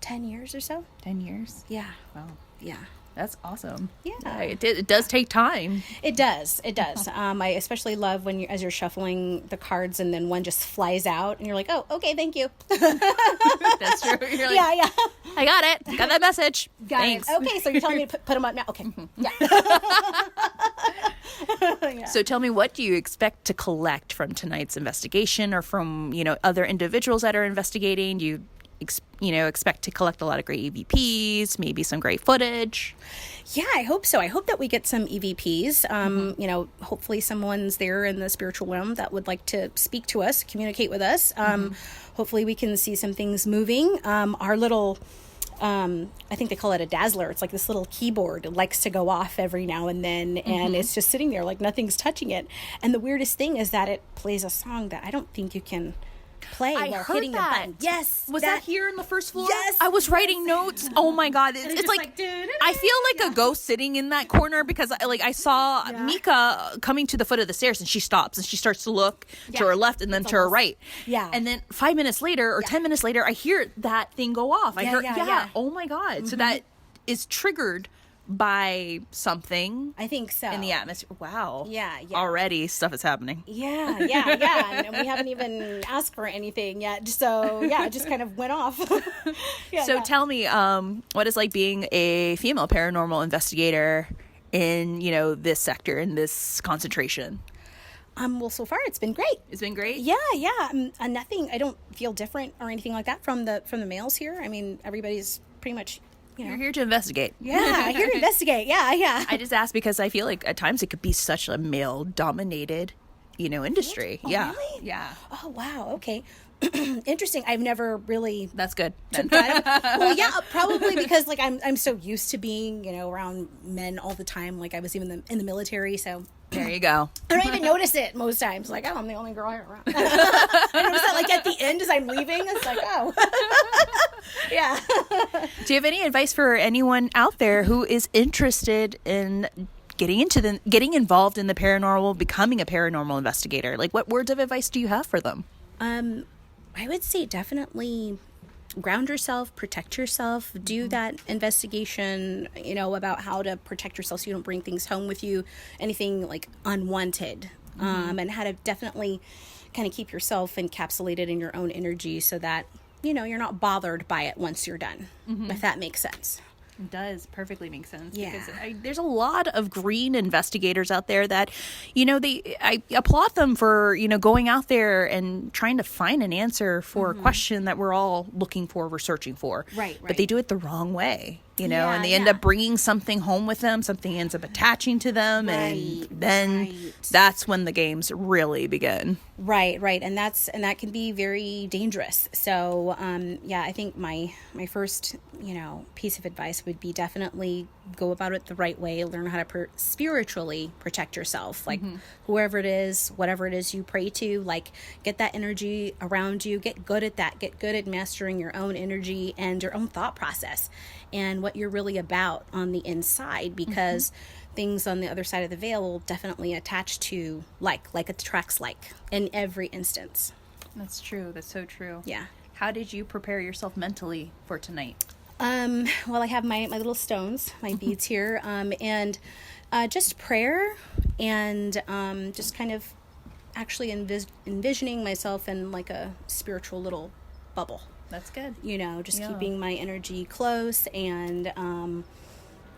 10 years or so. 10 years? Yeah. Wow. Yeah. That's awesome. Yeah. It does take time. It does. I especially love when as you're shuffling the cards and then one just flies out and you're like, oh, okay, thank you. That's true. You're like, yeah. I got it. Got that message. Thanks. Okay, so you're telling me to put them up now. Okay. Yeah. So tell me, what do you expect to collect from tonight's investigation, or from, other individuals that are investigating? Do you expect to collect a lot of great EVPs, maybe some great footage? Yeah, I hope so. I hope that we get some EVPs. Hopefully someone's there in the spiritual realm that would like to speak to us, communicate with us. Hopefully we can see some things moving. Our little, I think they call it a dazzler. It's like this little keyboard. It likes to go off every now and then, and it's just sitting there like nothing's touching it. And the weirdest thing is that it plays a song that I don't think you can play while hitting the button. Yes. Was that here in the first floor? Yes. I was writing notes. Oh my God. It's like I feel like a ghost sitting in that corner, because I saw Mika coming to the foot of the stairs, and she stops and she starts to look to her left and then to her right. Yeah. And then 5 minutes later or 10 minutes later, I hear that thing go off. I heard, oh my God. So that is triggered by something, I think so, in the atmosphere. Wow. Yeah. Already stuff is happening. Yeah. And we haven't even asked for anything yet. So it just kind of went off. Tell me, what is like being a female paranormal investigator in, this sector, in this concentration? Well, so far it's been great. It's been great. Yeah. Nothing. I don't feel different or anything like that from the males here. I mean, everybody's pretty much. You're here to investigate. Yeah, here to investigate. Yeah. I just asked because I feel like at times it could be such a male-dominated, industry. Oh, Yeah. Really? Yeah. Oh, wow. Okay. Interesting. I've never really. That's good. Well, yeah, probably because I'm so used to being around men all the time. Like I was even in the military, so. There you go. I don't even notice it most times. Like, oh, I'm the only girl here around. I notice that at the end as I'm leaving. It's like, oh. Yeah. Do you have any advice for anyone out there who is interested in getting involved in the paranormal, becoming a paranormal investigator? Like, what words of advice do you have for them? I would say definitely ground yourself, protect yourself, do that investigation, about how to protect yourself so you don't bring things home with you, anything like unwanted, and how to definitely kind of keep yourself encapsulated in your own energy so that, you're not bothered by it once you're done, if that makes sense. It does perfectly make sense. Yeah. Because there's a lot of green investigators out there that, I applaud them for, going out there and trying to find an answer for a question that we're all looking for, we're searching for. Right. But they do it the wrong way, and Yeah, they end up bringing something home with them. Something ends up attaching to them. And then that's when the games really begin. Right. And that can be very dangerous. So, I think my first, piece of advice would be definitely go about it the right way, learn how to spiritually protect yourself, like whoever it is, whatever it is you pray to, like get that energy around you, get good at that, get good at mastering your own energy and your own thought process and what you're really about on the inside, because things on the other side of the veil will definitely attach to like attracts like in every instance. That's true. That's so true. Yeah. How did you prepare yourself mentally for tonight? Well, I have my little stones, my beads here, and just prayer and just kind of actually envisioning myself in like a spiritual little bubble. That's good. Just keeping my energy close and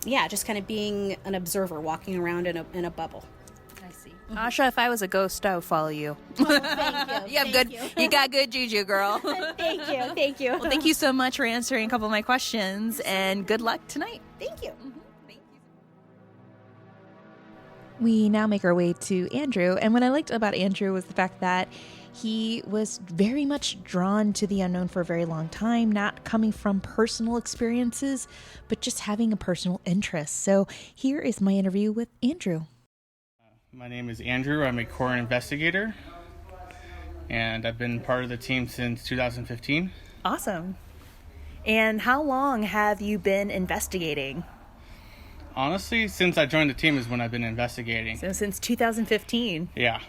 just kind of being an observer, walking around in a bubble. I see. Asha, if I was a ghost, I would follow you. Thank you. You got good juju, girl. Thank you. Well, thank you so much for answering a couple of my questions, and good luck tonight. Thank you. Thank you. We now make our way to Andrew, and what I liked about Andrew was the fact that he was very much drawn to the unknown for a very long time, not coming from personal experiences, but just having a personal interest. So here is my interview with Andrew. My name is Andrew. I'm a core investigator, and I've been part of the team since 2015. Awesome. And how long have you been investigating? Honestly, since I joined the team is when I've been investigating. So since 2015. Yeah.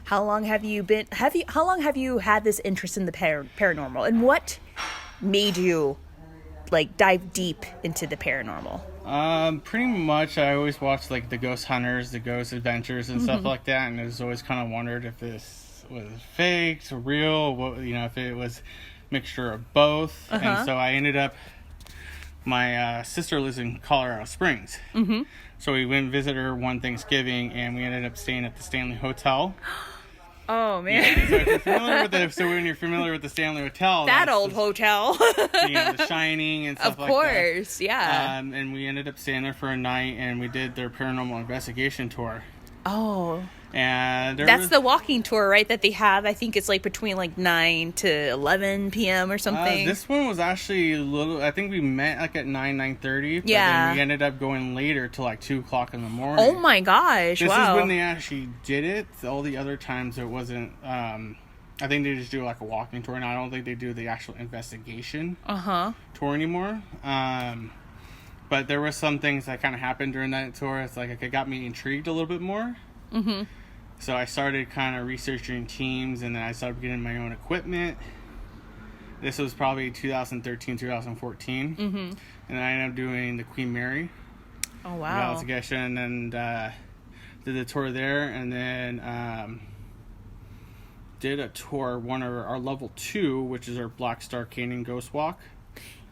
How long have you been? How long have you had this interest in the paranormal, and what made you dive deep into the paranormal? Pretty much I always watched the Ghost Hunters, the Ghost Adventures and stuff like that, and I was always kind of wondered if this was fake or real, if it was a mixture of both. And so I ended up, my sister lives in Colorado Springs. So we went and visited her one Thanksgiving, and we ended up staying at the Stanley Hotel. Oh, man. Yeah, so when you're familiar with the Stanley Hotel, that old hotel. The Shining and stuff like that. Of course, yeah. And we ended up staying there for a night, and we did their paranormal investigation tour. Oh. And that's the walking tour, right? That they have. I think it's between 9 to 11 p.m. or something. This one was actually a little. I think we met at 9:30. But then we ended up going later till 2:00 in the morning. Oh my gosh! This wow. is when they actually did it. All the other times it wasn't. I think they just do a walking tour, and I don't think they do the actual investigation tour anymore. But there were some things that kind of happened during that tour. It's it got me intrigued a little bit more. So I started kind of researching teams, and then I started getting my own equipment. This was probably 2013, 2014. And I ended up doing the Queen Mary. Oh, wow. Investigation, and did the tour there, and then did a tour, one of our level 2, which is our Black Star Canyon Ghost Walk.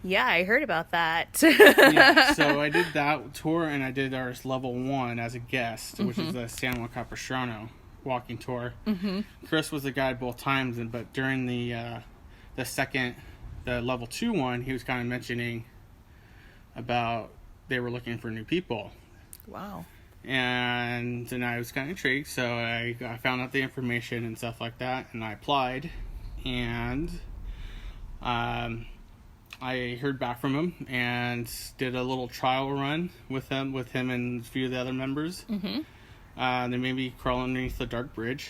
Yeah, I heard about that. Yeah, so I did that tour, and I did our level 1 as a guest, which is the San Juan Capistrano walking tour. Chris was the guide both times, but during the level 2 one, he was kind of mentioning about they were looking for new people. Wow. And then I was kind of intrigued, so I found out the information and stuff like that, and I applied, and I heard back from him and did a little trial run with him and a few of the other members. They made me crawl underneath the dark bridge.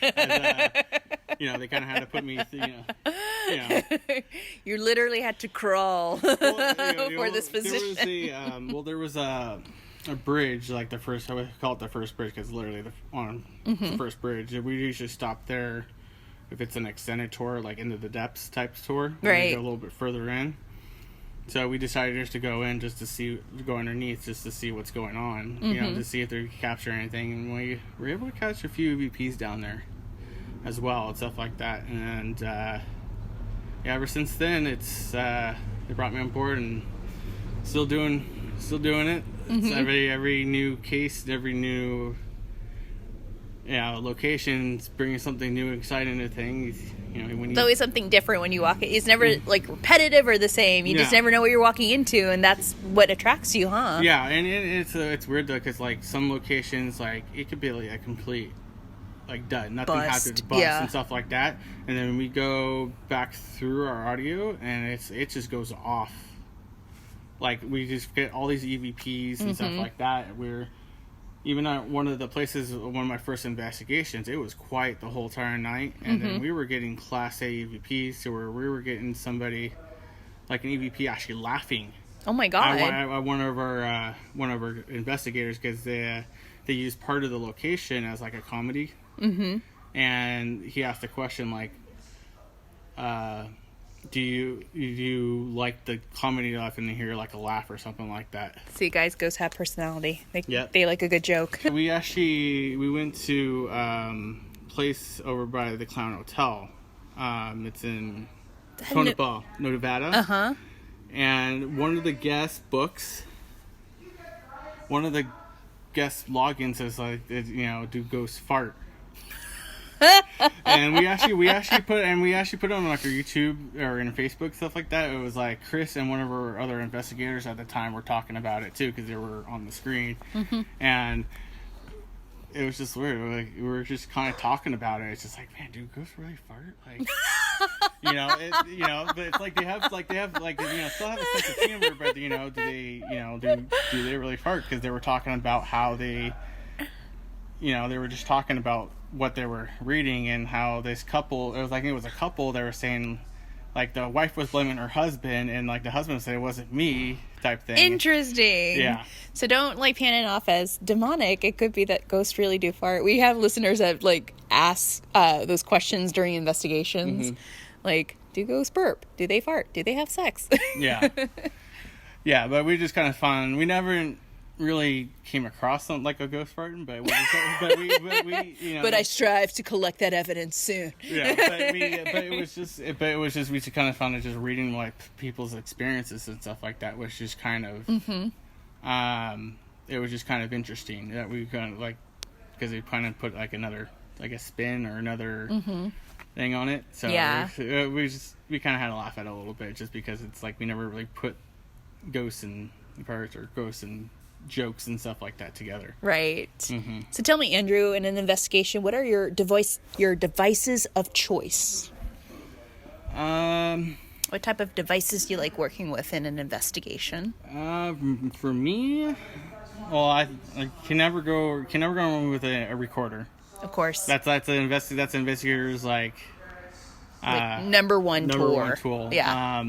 As, they kind of had to put me, You literally had to crawl for this position. There was a bridge, like the first, I would call it the first bridge because literally the first bridge. We usually stop there if it's an extended tour, like into the depths type tour. Right. We go a little bit further in. So we decided just to go in just to see, go underneath just to see what's going on, you know, to see if they capture anything. And we were able to catch a few EVPs down there as well and stuff like that. And yeah, ever since then, it's they brought me on board and still doing it. It's every new case, every new locations bringing something new, exciting to things. You know, when It's always something different when you walk it. It's never like repetitive or the same. You just never know what you're walking into, and that's what attracts you, huh? Yeah, and it's weird though, because like some locations, like it could be like a complete like dud, nothing happens, bust and stuff like that. And then we go back through our audio, and it just goes off. Like we just get all these EVPs and stuff like that. We're even at one of the places, one of my first investigations, it was quiet the whole entire night, and then we were getting Class A EVPs, to where we were getting somebody, like an EVP, actually laughing. Oh my god! One of our investigators, because they used part of the location as like a comedy, and he asked a question like, do you like the comedy laugh and hear like a laugh or something like that? See, guys, ghosts have personality. They like a good joke. We went to place over by the Clown Hotel. It's in Tonopah, Nevada. And one of the guest books, one of the guest logins is like, you know, do ghosts fart? And we actually put it on like our YouTube or in Facebook, stuff like that. It was like Chris and one of our other investigators at the time were talking about it too, because they were on the screen, and it was just weird. Like we were just kind of talking about it. It's just like, man, do ghosts really fart? Like, but it's like they have like still have a sense of humor, but do they really fart? Because they were talking about how they were just talking about what they were reading, and how this couple, it was a couple, they were saying like the wife was blaming her husband, and like the husband said it wasn't me, type thing. Interesting. Yeah. So don't like pan it off as demonic. It could be that ghosts really do fart. We have listeners that like ask those questions during investigations, like, do ghosts burp? Do they fart? Do they have sex? Yeah. But we just kind of found, we never really came across something like a ghost farting, but But I strive to collect that evidence soon. Yeah, but it was just we just kind of found it, just reading like people's experiences and stuff like that was just kind of it was just kind of interesting that we kind of like, because they kind of put like another, like a spin or another thing on it. So yeah, we kind of had to laugh at it a little bit, just because it's like we never really put ghosts and parts or ghosts and jokes and stuff like that together. Right. So tell me, Andrew, in an investigation, what are your devices of choice? What type of devices do you like working with in an investigation? For me, well, I can never go wrong with a recorder. Of course. That's investigators like number one tool. Yeah.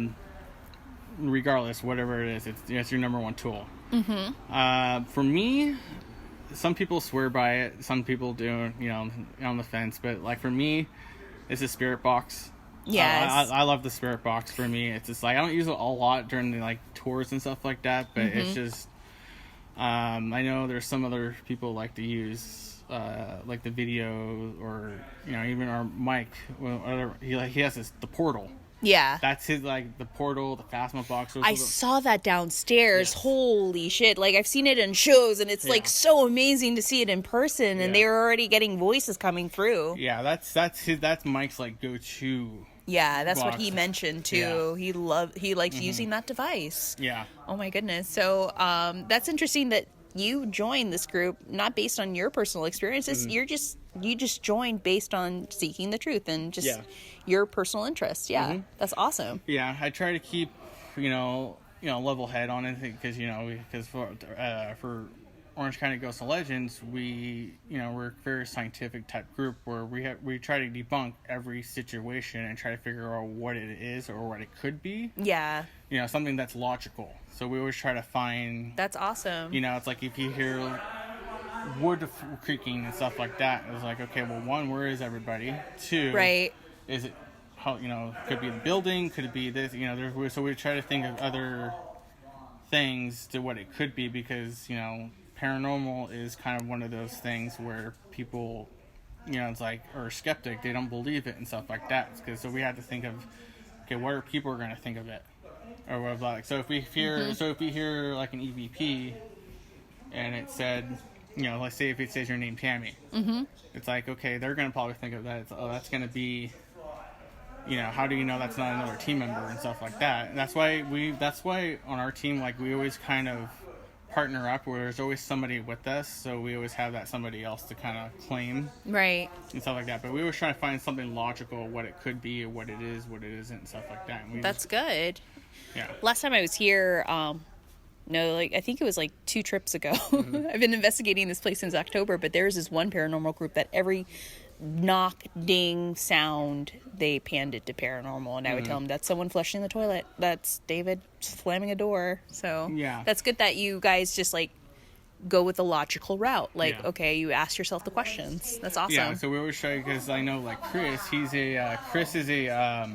Regardless, whatever it is, it's your number one tool. For me, some people swear by it, some people do, on the fence, but like for me, it's a spirit box. Yes. I love the spirit box. For me, it's just like, I don't use it a lot during the like tours and stuff like that, but it's just I know there's some other people like to use like the video, or even our Mike, he has the portal. Yeah. That's his, like, the portal, the Phasma box. I saw that downstairs. Yes. Holy shit. Like, I've seen it in shows, and it's, like, so amazing to see it in person, and they were already getting voices coming through. Yeah, that's Mike's, like, go-to. Yeah, that's box. What he mentioned, too. Yeah. He likes using that device. Yeah. Oh, my goodness. So, that's interesting that you joined this group, not based on your personal experiences. You just joined based on seeking the truth and just your personal interests. Yeah, that's awesome. Yeah, I try to keep level head on it, because for Orange County Ghosts and Legends, we're a very scientific type group where we try to debunk every situation and try to figure out what it is or what it could be. Yeah. Something that's logical. So we always try to find. That's awesome. It's like if you hear wood creaking and stuff like that, it's like, okay, well, one, where is everybody? Two, right? Is it how could be the building? Could it be this? So we try to think of other things to what it could be, because paranormal is kind of one of those things where people it's like, or skeptic, they don't believe it and stuff like that. So we had to think of, okay, what are people going to think of it, or what like, so if we hear like an EVP and it said, let's say if it says your name Tammy, it's like, okay, they're going to probably think of that, that's going to be, how do you know that's not another team member and stuff like that. And that's why on our team, like, we always kind of partner up where there's always somebody with us, so we always have that somebody else to kind of claim, right, and stuff like that. But we always try to find something logical, what it could be, or what it is, what it isn't, and stuff like that. And that's good. Yeah. Last time I was here, I think it was like 2 trips ago. I've been investigating this place since October, but there's this one paranormal group that every knock, ding, sound, they panned it to paranormal, and I would tell them that's someone flushing the toilet, that's David slamming a door. So yeah, that's good that you guys just like go with the logical route. Like, okay, you ask yourself the questions. That's awesome. Yeah, so we always try, because I know like Chris is a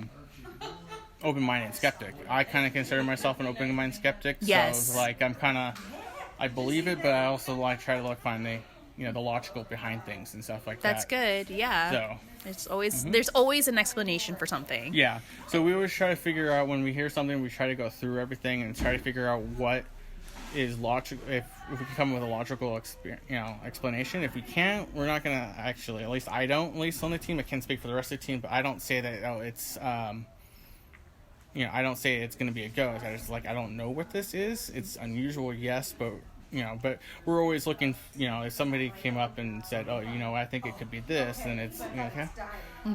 open-minded skeptic. I kind of consider myself an open-minded skeptic. Yes. So like I believe it, but I also try to find the logical behind things and stuff like that. That's good. Yeah. So it's always there's always an explanation for something. Yeah. So we always try to figure out, when we hear something, we try to go through everything and try to figure out what is logical. If we can come with a logical explanation. If we can't, we're not gonna actually. At least I don't. At least on the team, I can't speak for the rest of the team, but I don't say that. It's I don't say it's going to be a ghost. I just I don't know what this is. It's unusual, yes, but but we're always looking. If somebody came up and said, "Oh, I think it could be this," then it's okay.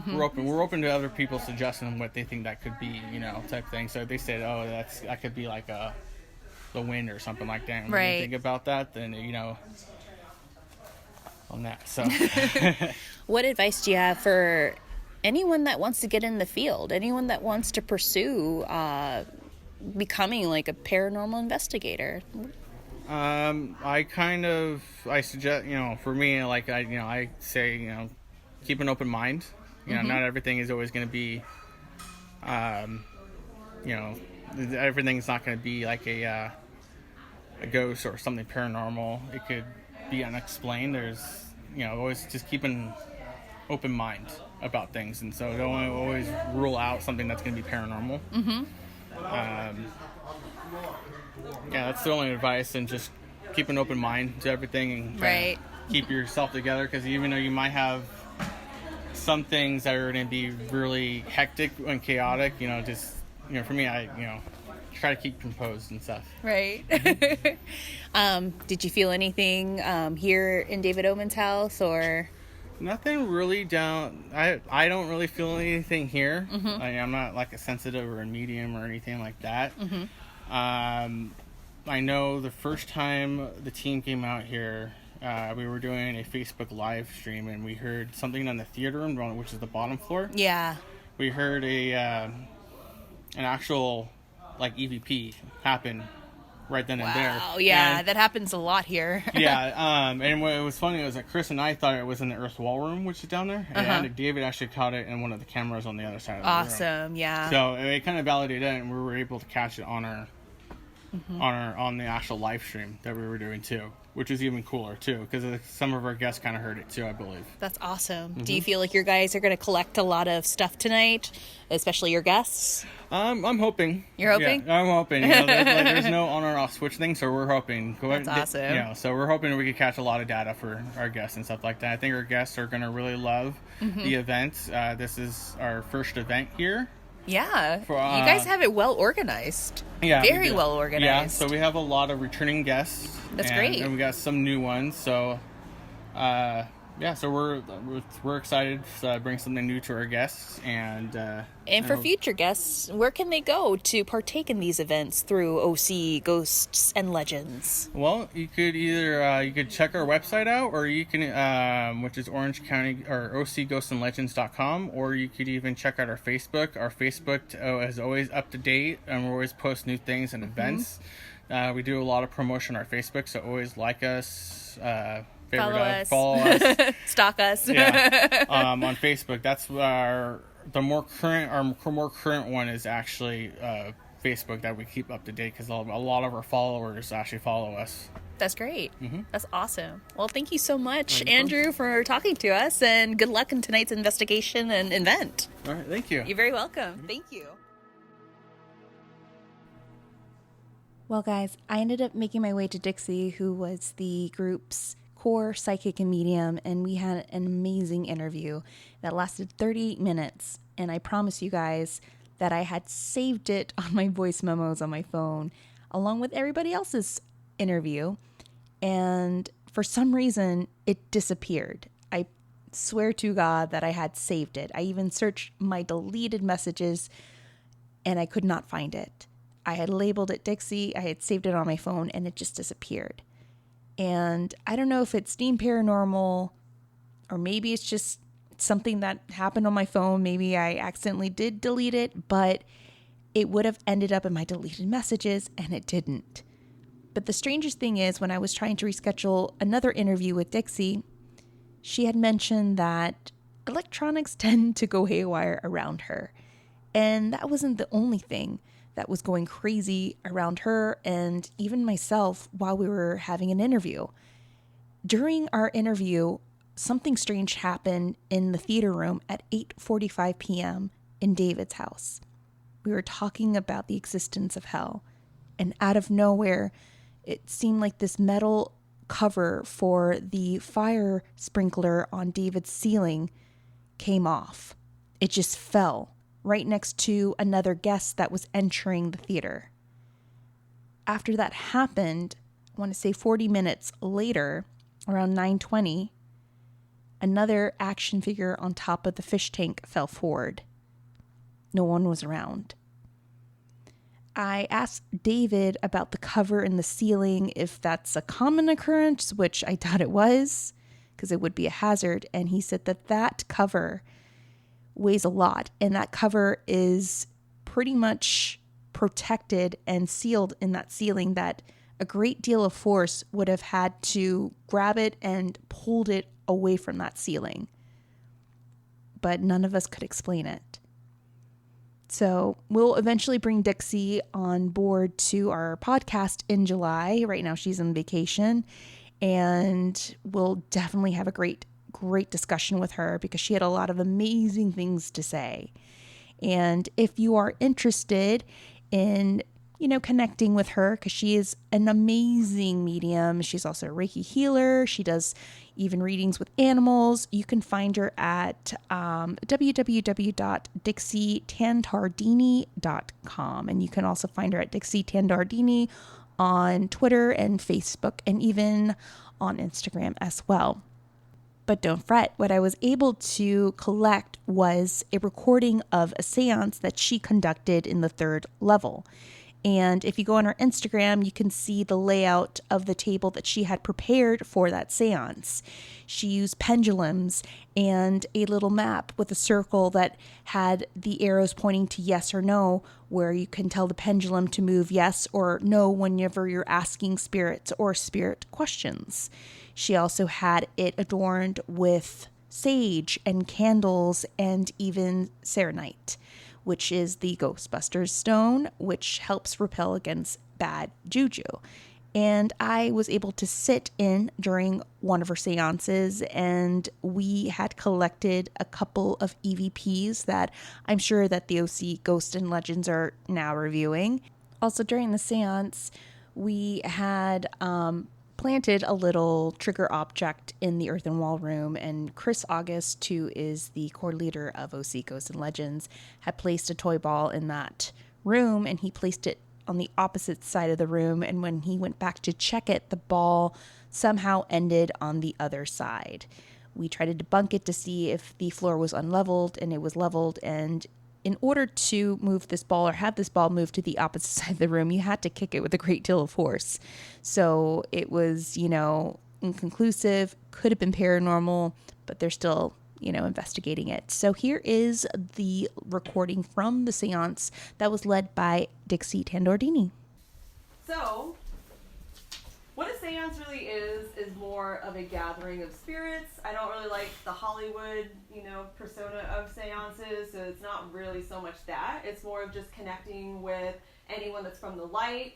We're open. We're open to other people suggesting what they think that could be, type thing. So if they said, "Oh, that could be like the wind or something like that," and when you think about that, then on that. So, what advice do you have for anyone that wants to get in the field, anyone that wants to pursue becoming like a paranormal investigator? I suggest, for me, I say, keep an open mind. Not everything is always going to be, everything's not going to be like a ghost or something paranormal. It could be unexplained. There's, always just keep an open mind about things, and so don't always rule out something that's going to be paranormal. That's the only advice, and just keep an open mind to everything, and keep yourself together, because even though you might have some things that are going to be really hectic and chaotic, just for me, I try to keep composed and stuff. Right. Did you feel anything here in David Oman's house, or? Nothing really down. I don't really feel anything here. I'm not like a sensitive or a medium or anything like that. I know the first time the team came out here, we were doing a Facebook live stream, and we heard something on the theater room, which is the bottom floor. Yeah. We heard an actual EVP happen right then and there. Wow, yeah, and that happens a lot here. And what was funny was that Chris and I thought it was in the Earth Wall room, which is down there, and David actually caught it in one of the cameras on the other side of the room. Awesome, yeah. So it kind of validated it, and we were able to catch it on the actual live stream that we were doing too, which is even cooler too, because some of our guests kind of heard it too, I believe. That's awesome. Do you feel like your guys are going to collect a lot of stuff tonight, especially your guests? I'm hoping. You're hoping? Yeah, I'm hoping. There's no on or off switch thing, so we're hoping. That's awesome. So we're hoping we can catch a lot of data for our guests and stuff like that. I think our guests are going to really love the event. This is our first event here. Yeah. You guys have it well organized. Yeah. Very well organized. Yeah, so we have a lot of returning guests. That's great. And we got some new ones, so Yeah, so we're excited to bring something new to our guests, and for future guests, where can they go to partake in these events through OC Ghosts and Legends? Well, you could either you could check our website out, or you can which is Orange County or ocghostsandlegends.com, or you could even check out our Facebook. Our Facebook is always up to date, and we always post new things and events. We do a lot of promotion on our Facebook, so always like us. Follow us, stalk us. Yeah, on Facebook. That's the more current one is actually Facebook that we keep up to date, because a lot of our followers actually follow us. That's great. That's awesome. Well, thank you so much, Andrew, for talking to us, and good luck in tonight's investigation and event. All right, thank you. You're very welcome. Thank you. Well, guys, I ended up making my way to Dixie, who was the group's core psychic and medium, and we had an amazing interview that lasted 38 minutes. And I promise you guys that I had saved it on my voice memos on my phone, along with everybody else's interview. And for some reason, it disappeared. I swear to God that I had saved it. I even searched my deleted messages, and I could not find it. I had labeled it Dixie, I had saved it on my phone, and it just disappeared. And I don't know if it's deemed paranormal, or maybe it's just something that happened on my phone. Maybe I accidentally did delete it, but it would have ended up in my deleted messages, and it didn't. But the strangest thing is, when I was trying to reschedule another interview with Dixie, she had mentioned that electronics tend to go haywire around her. And that wasn't the only thing that was going crazy around her and even myself while we were having an interview. During our interview, something strange happened in the theater room at 8:45 p.m. in David's house. We were talking about the existence of hell, and out of nowhere, it seemed like this metal cover for the fire sprinkler on David's ceiling came off. It just fell right next to another guest that was entering the theater. After that happened, I want to say 40 minutes later, around 9:20, another action figure on top of the fish tank fell forward. No one was around. I asked David about the cover in the ceiling, if that's a common occurrence, which I doubt it was, because it would be a hazard, and he said that cover weighs a lot, and that cover is pretty much protected and sealed in that ceiling, that a great deal of force would have had to grab it and pulled it away from that ceiling. But none of us could explain it. So we'll eventually bring Dixie on board to our podcast in July. Right now she's on vacation, and we'll definitely have a great discussion with her, because she had a lot of amazing things to say. And if you are interested in, connecting with her, because she is an amazing medium, she's also a Reiki healer, she does even readings with animals, you can find her at www.dixietandardini.com, and you can also find her at Dixie Tandardini on Twitter and Facebook, and even on Instagram as well. But don't fret, what I was able to collect was a recording of a seance that she conducted in the 3rd level. And if you go on her Instagram, you can see the layout of the table that she had prepared for that seance. She used pendulums and a little map with a circle that had the arrows pointing to yes or no, where you can tell the pendulum to move yes or no whenever you're asking spirits or spirit questions. She also had it adorned with sage and candles and even serenite, which is the Ghostbusters stone, which helps repel against bad juju. And I was able to sit in during one of her seances, and we had collected a couple of EVPs that I'm sure that the OC Ghost and Legends are now reviewing. Also, during the seance, we had planted a little trigger object in the earthen wall room, and Chris August, who is the core leader of OC Ghosts and Legends, had placed a toy ball in that room, and he placed it on the opposite side of the room, and when he went back to check it, the ball somehow ended on the other side. We tried to debunk it to see if the floor was unleveled, and it was leveled. And in order to move this ball or have this ball move to the opposite side of the room, you had to kick it with a great deal of force. So it was, inconclusive, could have been paranormal, but they're still, investigating it. So here is the recording from the seance that was led by Dixie Tandordini. So, what a seance really is more of a gathering of spirits. I don't really like the Hollywood, persona of seances, so it's not really so much that. It's more of just connecting with anyone that's from the light.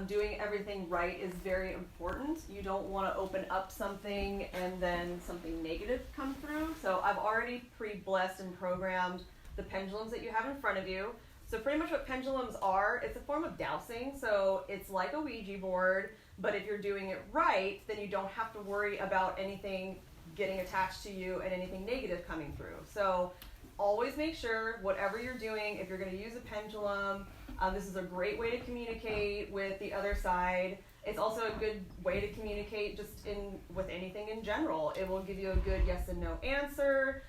Doing everything right is very important. You don't want to open up something and then something negative come through. So I've already pre-blessed and programmed the pendulums that you have in front of you. So pretty much what pendulums are, it's a form of dowsing. So it's like a Ouija board, but if you're doing it right, then you don't have to worry about anything getting attached to you and anything negative coming through. So always make sure, whatever you're doing, if you're going to use a pendulum, this is a great way to communicate with the other side. It's also a good way to communicate just with anything in general. It will give you a good yes and no answer.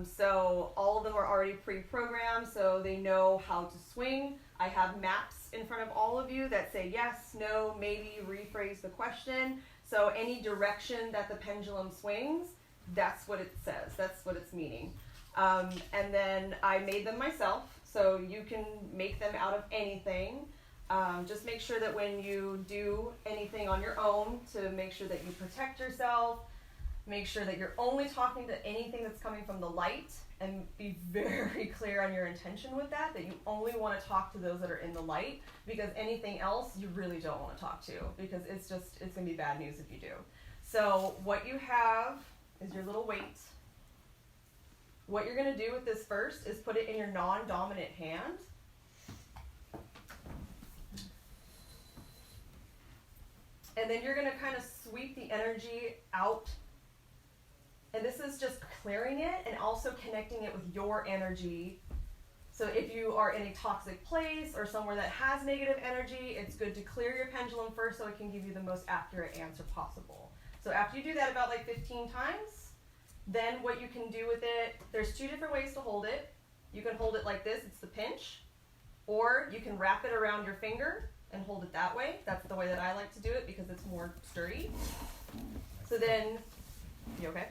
So all of them are already pre-programmed, so they know how to swing. I have maps in front of all of you that say yes, no, maybe, rephrase the question. So any direction that the pendulum swings, that's what it says. That's what it's meaning. And then I made them myself, so you can make them out of anything. Just make sure that when you do anything on your own, to make sure that you protect yourself. Make sure that you're only talking to anything that's coming from the light, and be very clear on your intention with that you only want to talk to those that are in the light, because anything else you really don't want to talk to, because it's going to be bad news if you do. So what you have is your little weight. What you're going to do with this first is put it in your non-dominant hand. And then you're going to kind of sweep the energy out. And this is just clearing it and also connecting it with your energy. So if you are in a toxic place or somewhere that has negative energy, it's good to clear your pendulum first so it can give you the most accurate answer possible. So after you do that about 15 times, then what you can do with it, there's two different ways to hold it. You can hold it like this, it's the pinch, or you can wrap it around your finger and hold it that way. That's the way that I like to do it because it's more sturdy. So then, you okay?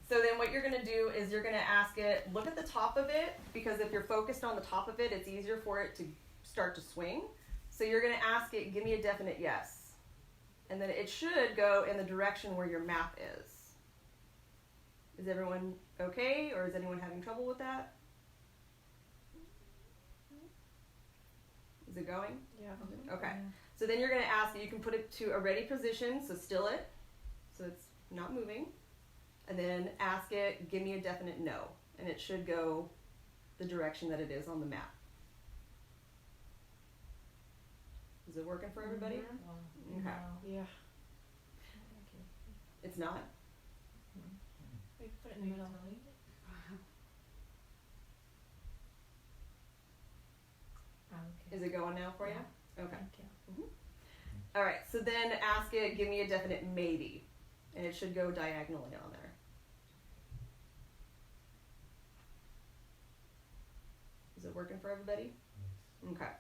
So then what you're going to do is you're going to ask it, look at the top of it, because if you're focused on the top of it, it's easier for it to start to swing. So you're going to ask it, give me a definite yes. And then it should go in the direction where your map is. Is everyone okay, or is anyone having trouble with that? Is it going? Yeah. Okay. So then you're going to ask it, you can put it to a ready position, so still it, so it's not moving. And then ask it, give me a definite no. And it should go the direction that it is on the map. Is it working for everybody? Mm-hmm. Okay. Yeah. It's not? We put it in the middle. Is it going now for you? Okay. Thank you. All right, so then ask it, give me a definite maybe. And it should go diagonally on there. Is it working for everybody? Okay.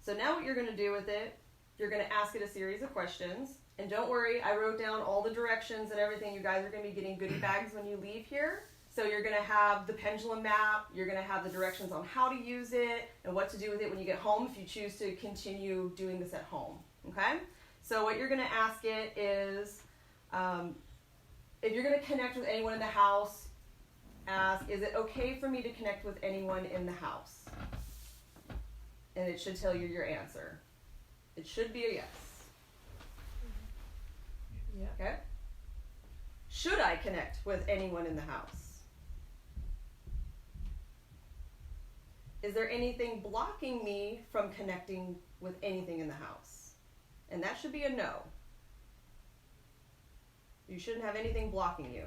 So now what you're going to do with it, you're going to ask it a series of questions. And don't worry, I wrote down all the directions and everything. You guys are going to be getting goodie bags when you leave here. So you're going to have the pendulum map, you're going to have the directions on how to use it and what to do with it when you get home if you choose to continue doing this at home, okay? So what you're going to ask it is, if you're going to connect with anyone in the house, ask, is it okay for me to connect with anyone in the house? And it should tell you your answer. It should be a yes. Yeah. Okay? Should I connect with anyone in the house? Is there anything blocking me from connecting with anything in the house? And that should be a no. You shouldn't have anything blocking you.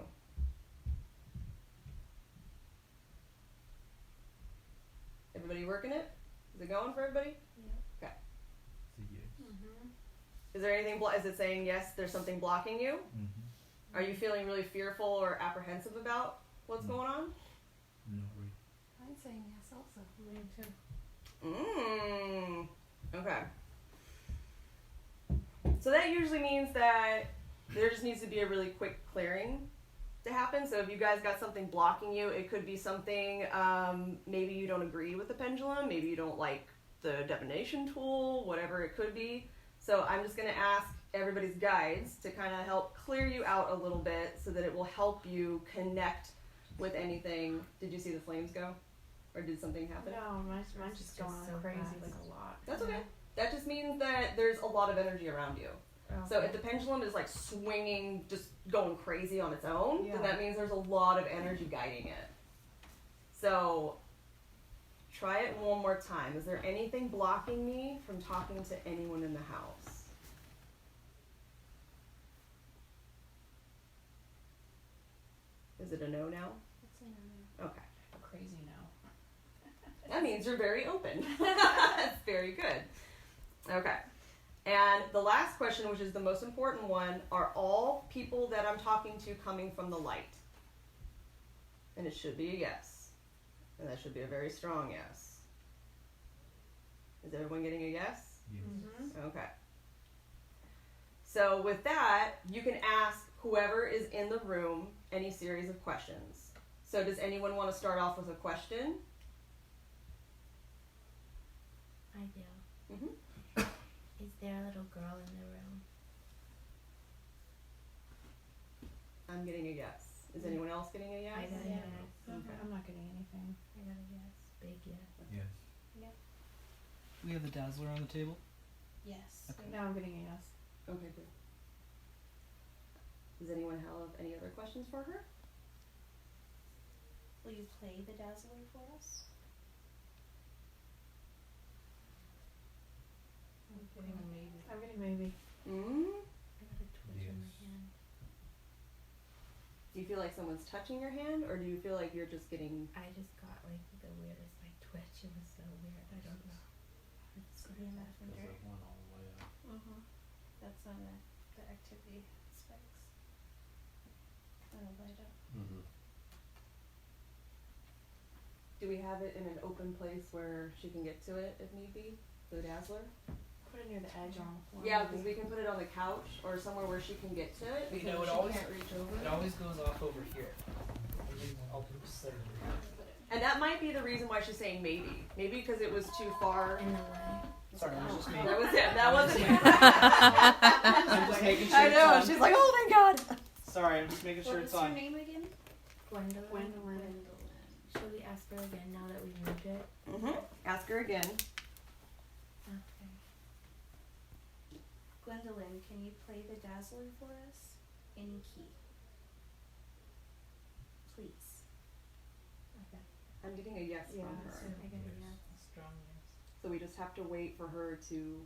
Everybody working it? Is it going for everybody? Yeah. Okay. Is there anything, is it saying yes, there's something blocking you? Mm-hmm. Are you feeling really fearful or apprehensive about what's going on? No, really. I'm saying yes also. Me too. Okay. So that usually means that there just needs to be a really quick clearing to happen. So if you guys got something blocking you, it could be something, maybe you don't agree with the pendulum, maybe you don't like the divination tool, whatever it could be. So I'm just going to ask everybody's guides to kind of help clear you out a little bit so that it will help you connect with anything. Did you see the flames go? Or did something happen? No, mine's just going on so crazy, fast. like a lot. That's okay. That just means that there's a lot of energy around you. So if the pendulum is like swinging, just going crazy on its own, then that means there's a lot of energy guiding it. So try it one more time. Is there anything blocking me from talking to anyone in the house? Is it a no now? It's a no. Okay. Crazy now. That means you're very open. That's very good. Okay. And the last question, which is the most important one, are all people that I'm talking to coming from the light? And it should be a yes. And that should be a very strong yes. Is everyone getting a yes? Yes. Mm-hmm. Okay. So with that, you can ask whoever is in the room any series of questions. So does anyone want to start off with a question? I do. Mm-hmm. Is there a little girl in the room? I'm getting a yes. Is anyone else getting a yes? I got a yes. Okay. I'm not getting anything. I got a yes. Big yes. Yes. We have the Dazzler on the table. Yes. Now I'm getting a yes. Okay, good. Does anyone have any other questions for her? Will you play the Dazzler for us? I'm getting a maybe. I'm getting maybe. Mm? I got a twitch in my Yes. hand. Do you feel like someone's touching your hand, or do you feel like you're just getting... I just got like the weirdest like twitch. It was so weird. I don't know. It's Could be a messenger. There's like one all the way up. Mm-hmm. That's on the activity spikes. That'll light up. Mm-hmm. Do we have it in an open place where she can get to it if need be? The Dazzler? Put it near the edge on the floor. Yeah, because we can put it on the couch or somewhere where she can get to it because You know, it she always- can't reach over It it. always goes off over here. I'll do this there. And that might be the reason why she's saying maybe. Maybe because it was too far. in the way. Sorry, that was just me. That was it. That wasn't it. I'm just making sure I it's know. on. She's like, oh, thank God. Sorry, I'm just making sure it's What's your on. name again? Gwendolyn. Gwendolyn. Should we ask her again now that we've moved it? Mm-hmm. Ask her again. Okay. Gwendolyn, can you play the Dazzler for us? Any key. Please. Okay. I'm getting a yes Yeah, from so her. I got a Yes. yes. Strong yes. So we just have to wait for her to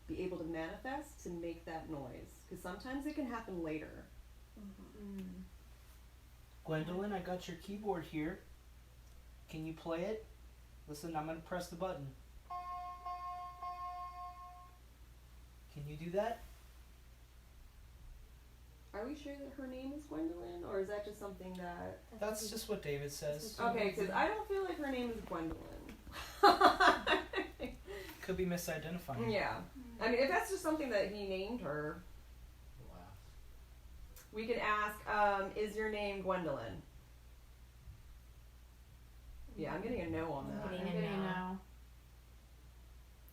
be able to manifest to make that noise. Because sometimes it can happen later. Mm. Gwendolyn, I got your keyboard here. Can you play it? Listen, I'm gonna press the button. Can you do that? Are we sure that her name is Gwendolyn? Or is that just something that... That's just what David says. Okay, because I don't feel like her name is Gwendolyn. Could be misidentifying. Yeah. I mean, if that's just something that he named her, Laugh. we can ask, is your name Gwendolyn? Yeah, I'm getting a no on I'm that. getting I'm a getting no. no.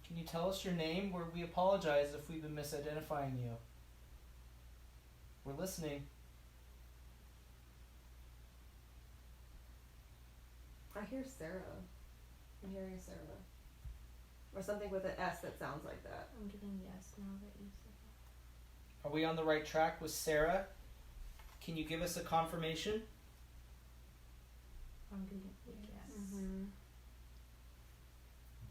Can you tell us your name? We apologize if we've been misidentifying you. We're listening. I hear Sarah. I'm hearing Sarah. Or something with an S that sounds like that. I'm getting yes now that you said that. Are we on the right track with Sarah? Can you give us a confirmation? I'm getting a yes. Mm-hmm.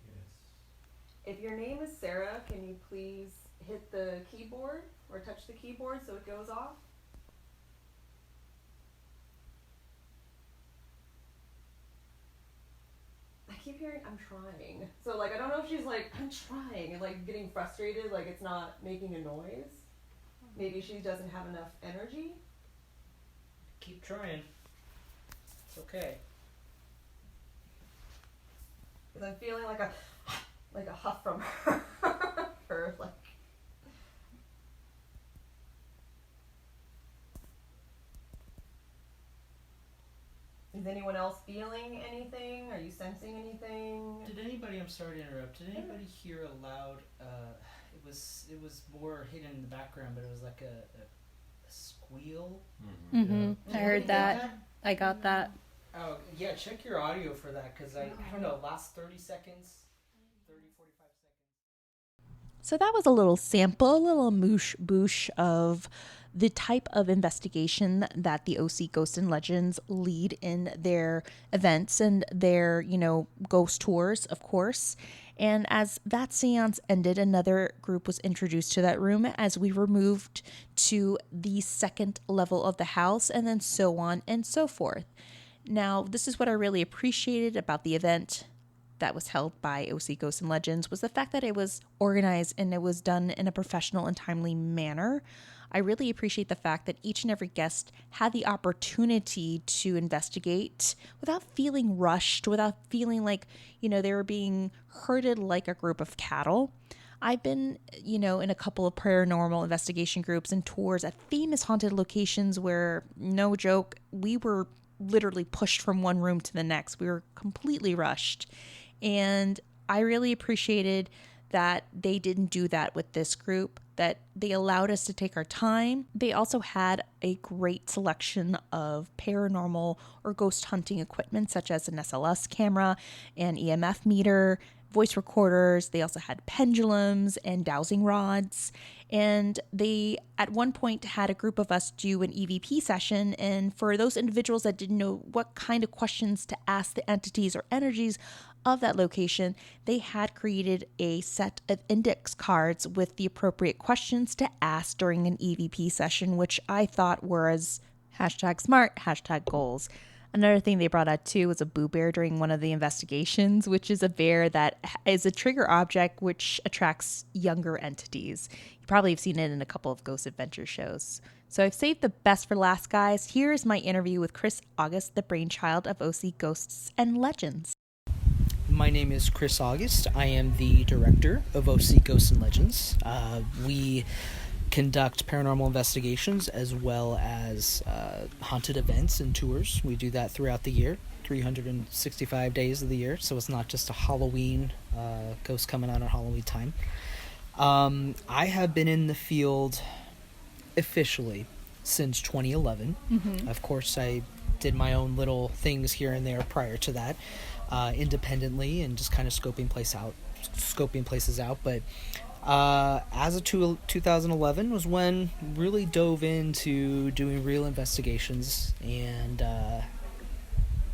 Yes. If your name is Sarah, can you please hit the keyboard or touch the keyboard so it goes off? I keep hearing, I'm trying. So, like, I don't know if she's like, I'm trying, and, like, getting frustrated, like, it's not making a noise. Maybe she doesn't have enough energy. Keep trying. It's okay. Because I'm feeling like a huff from her, like. Is anyone else feeling anything? Are you sensing anything? Did anybody? I'm sorry to interrupt. Did anybody hear a loud? It was more hidden in the background, but it was like a squeal. Mm-hmm. I heard that. I got that. Oh yeah, check your audio for that because I don't know. Last 30 seconds, 30, 45 seconds. So that was a little sample, a little moosh boosh of the type of investigation that the OC Ghosts and Legends lead in their events and their, ghost tours, of course. And as that seance ended, another group was introduced to that room as we were moved to the second level of the house, and then so on and so forth. Now, this is what I really appreciated about the event that was held by OC Ghosts and Legends was the fact that it was organized and it was done in a professional and timely manner. I really appreciate the fact that each and every guest had the opportunity to investigate without feeling rushed, without feeling like, they were being herded like a group of cattle. I've been, in a couple of paranormal investigation groups and tours at famous haunted locations where, no joke, we were literally pushed from one room to the next. We were completely rushed. And I really appreciated that they didn't do that with this group, that they allowed us to take our time. They also had a great selection of paranormal or ghost hunting equipment, such as an SLS camera, an EMF meter, voice recorders. They also had pendulums and dowsing rods. And they, at one point, had a group of us do an EVP session. And for those individuals that didn't know what kind of questions to ask the entities or energies of that location, they had created a set of index cards with the appropriate questions to ask during an EVP session, which I thought was #smart, #goals. Another thing they brought out too was a Boo Bear during one of the investigations, which is a bear that is a trigger object which attracts younger entities. You probably have seen it in a couple of Ghost Adventure shows. So I've saved the best for last, guys. Here's my interview with Chris August, the brainchild of OC Ghosts and Legends. My name is Chris August. I am the director of OC Ghosts and Legends. We conduct paranormal investigations as well as haunted events and tours. We do that throughout the year, 365 days of the year, so it's not just a Halloween, ghosts coming out on Halloween time. I have been in the field officially since 2011. Mm-hmm. Of course, I did my own little things here and there prior to that, independently and just kind of scoping places out, but as of 2011 was when really dove into doing real investigations, and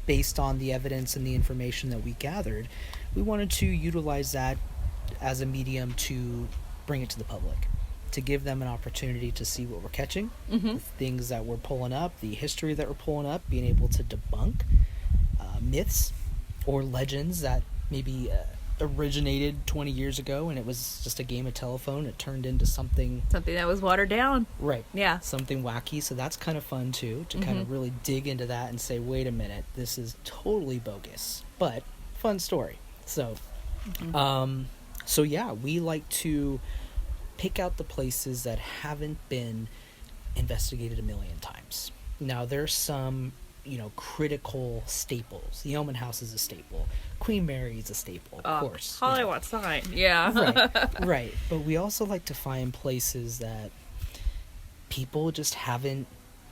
based on the evidence and the information that we gathered, we wanted to utilize that as a medium to bring it to the public, to give them an opportunity to see what we're catching, the things that we're pulling up, the history that we're pulling up, being able to debunk myths or legends that maybe originated 20 years ago and it was just a game of telephone. It turned into something that was watered down. Right. Yeah. Something wacky. So that's kind of fun too, to kind of really dig into that and say, wait a minute, this is totally bogus, but fun story. So, so yeah, we like to pick out the places that haven't been investigated a million times. Now there's some, critical staples. The Oman House is a staple. Queen Mary is a staple, of course. Hollywood sign, yeah. Right. But we also like to find places that people just haven't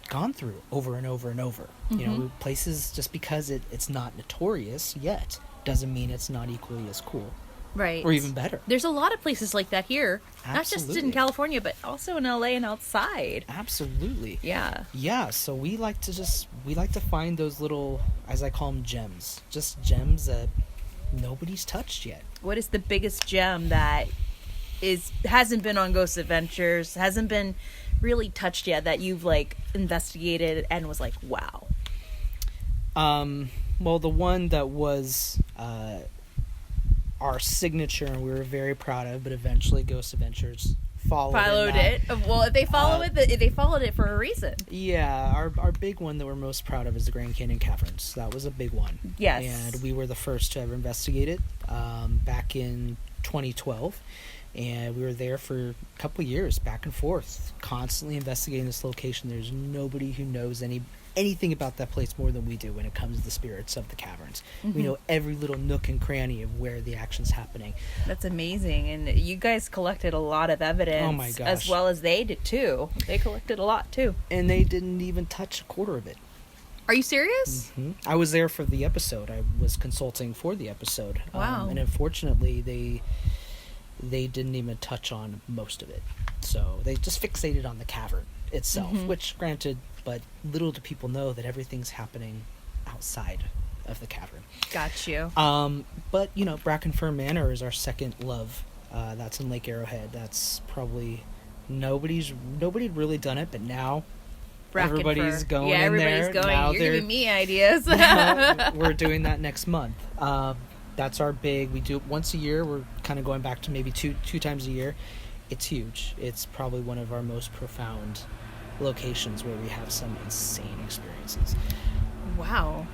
gone through over and over and over. Places, just because it's not notorious yet doesn't mean it's not equally as cool. Right. Or even better. There's a lot of places like that here. Absolutely. Not just in California, but also in LA and outside. Absolutely. Yeah. Yeah, so we like to find those little, as I call them, gems. Just gems that nobody's touched yet. What is the biggest gem that hasn't been on Ghost Adventures, hasn't been really touched yet, that you've investigated and was like, wow? Well, the one that was our signature and we were very proud of, but eventually Ghost Adventures followed it. Well, if they followed it for a reason. Yeah, our big one that we're most proud of is the Grand Canyon Caverns. That was a big one. Yes. And we were the first to ever investigate it back in 2012. And we were there for a couple years, back and forth, constantly investigating this location. There's nobody who knows anything about that place more than we do when it comes to the spirits of the caverns. Mm-hmm. We know every little nook and cranny of where the action's happening. That's amazing. And you guys collected a lot of evidence. Oh my gosh. As well as they did too. They collected a lot too. And they didn't even touch a quarter of it. Are you serious? Mm-hmm. I was there for the episode. I was consulting for the episode. Wow. And unfortunately, they didn't even touch on most of it. So they just fixated on the cavern itself, which granted, but little do people know that everything's happening outside of the cavern. Got you. But, you know, Brackenfern Manor is our second love. That's in Lake Arrowhead. That's probably nobody really done it, but now everybody's going in there. Everybody's going. Now You're giving me ideas. We're doing that next month. That's our big. We do it once a year. We're kind of going back to maybe two times a year. It's huge. It's probably one of our most profound locations where we have some insane experiences. Wow.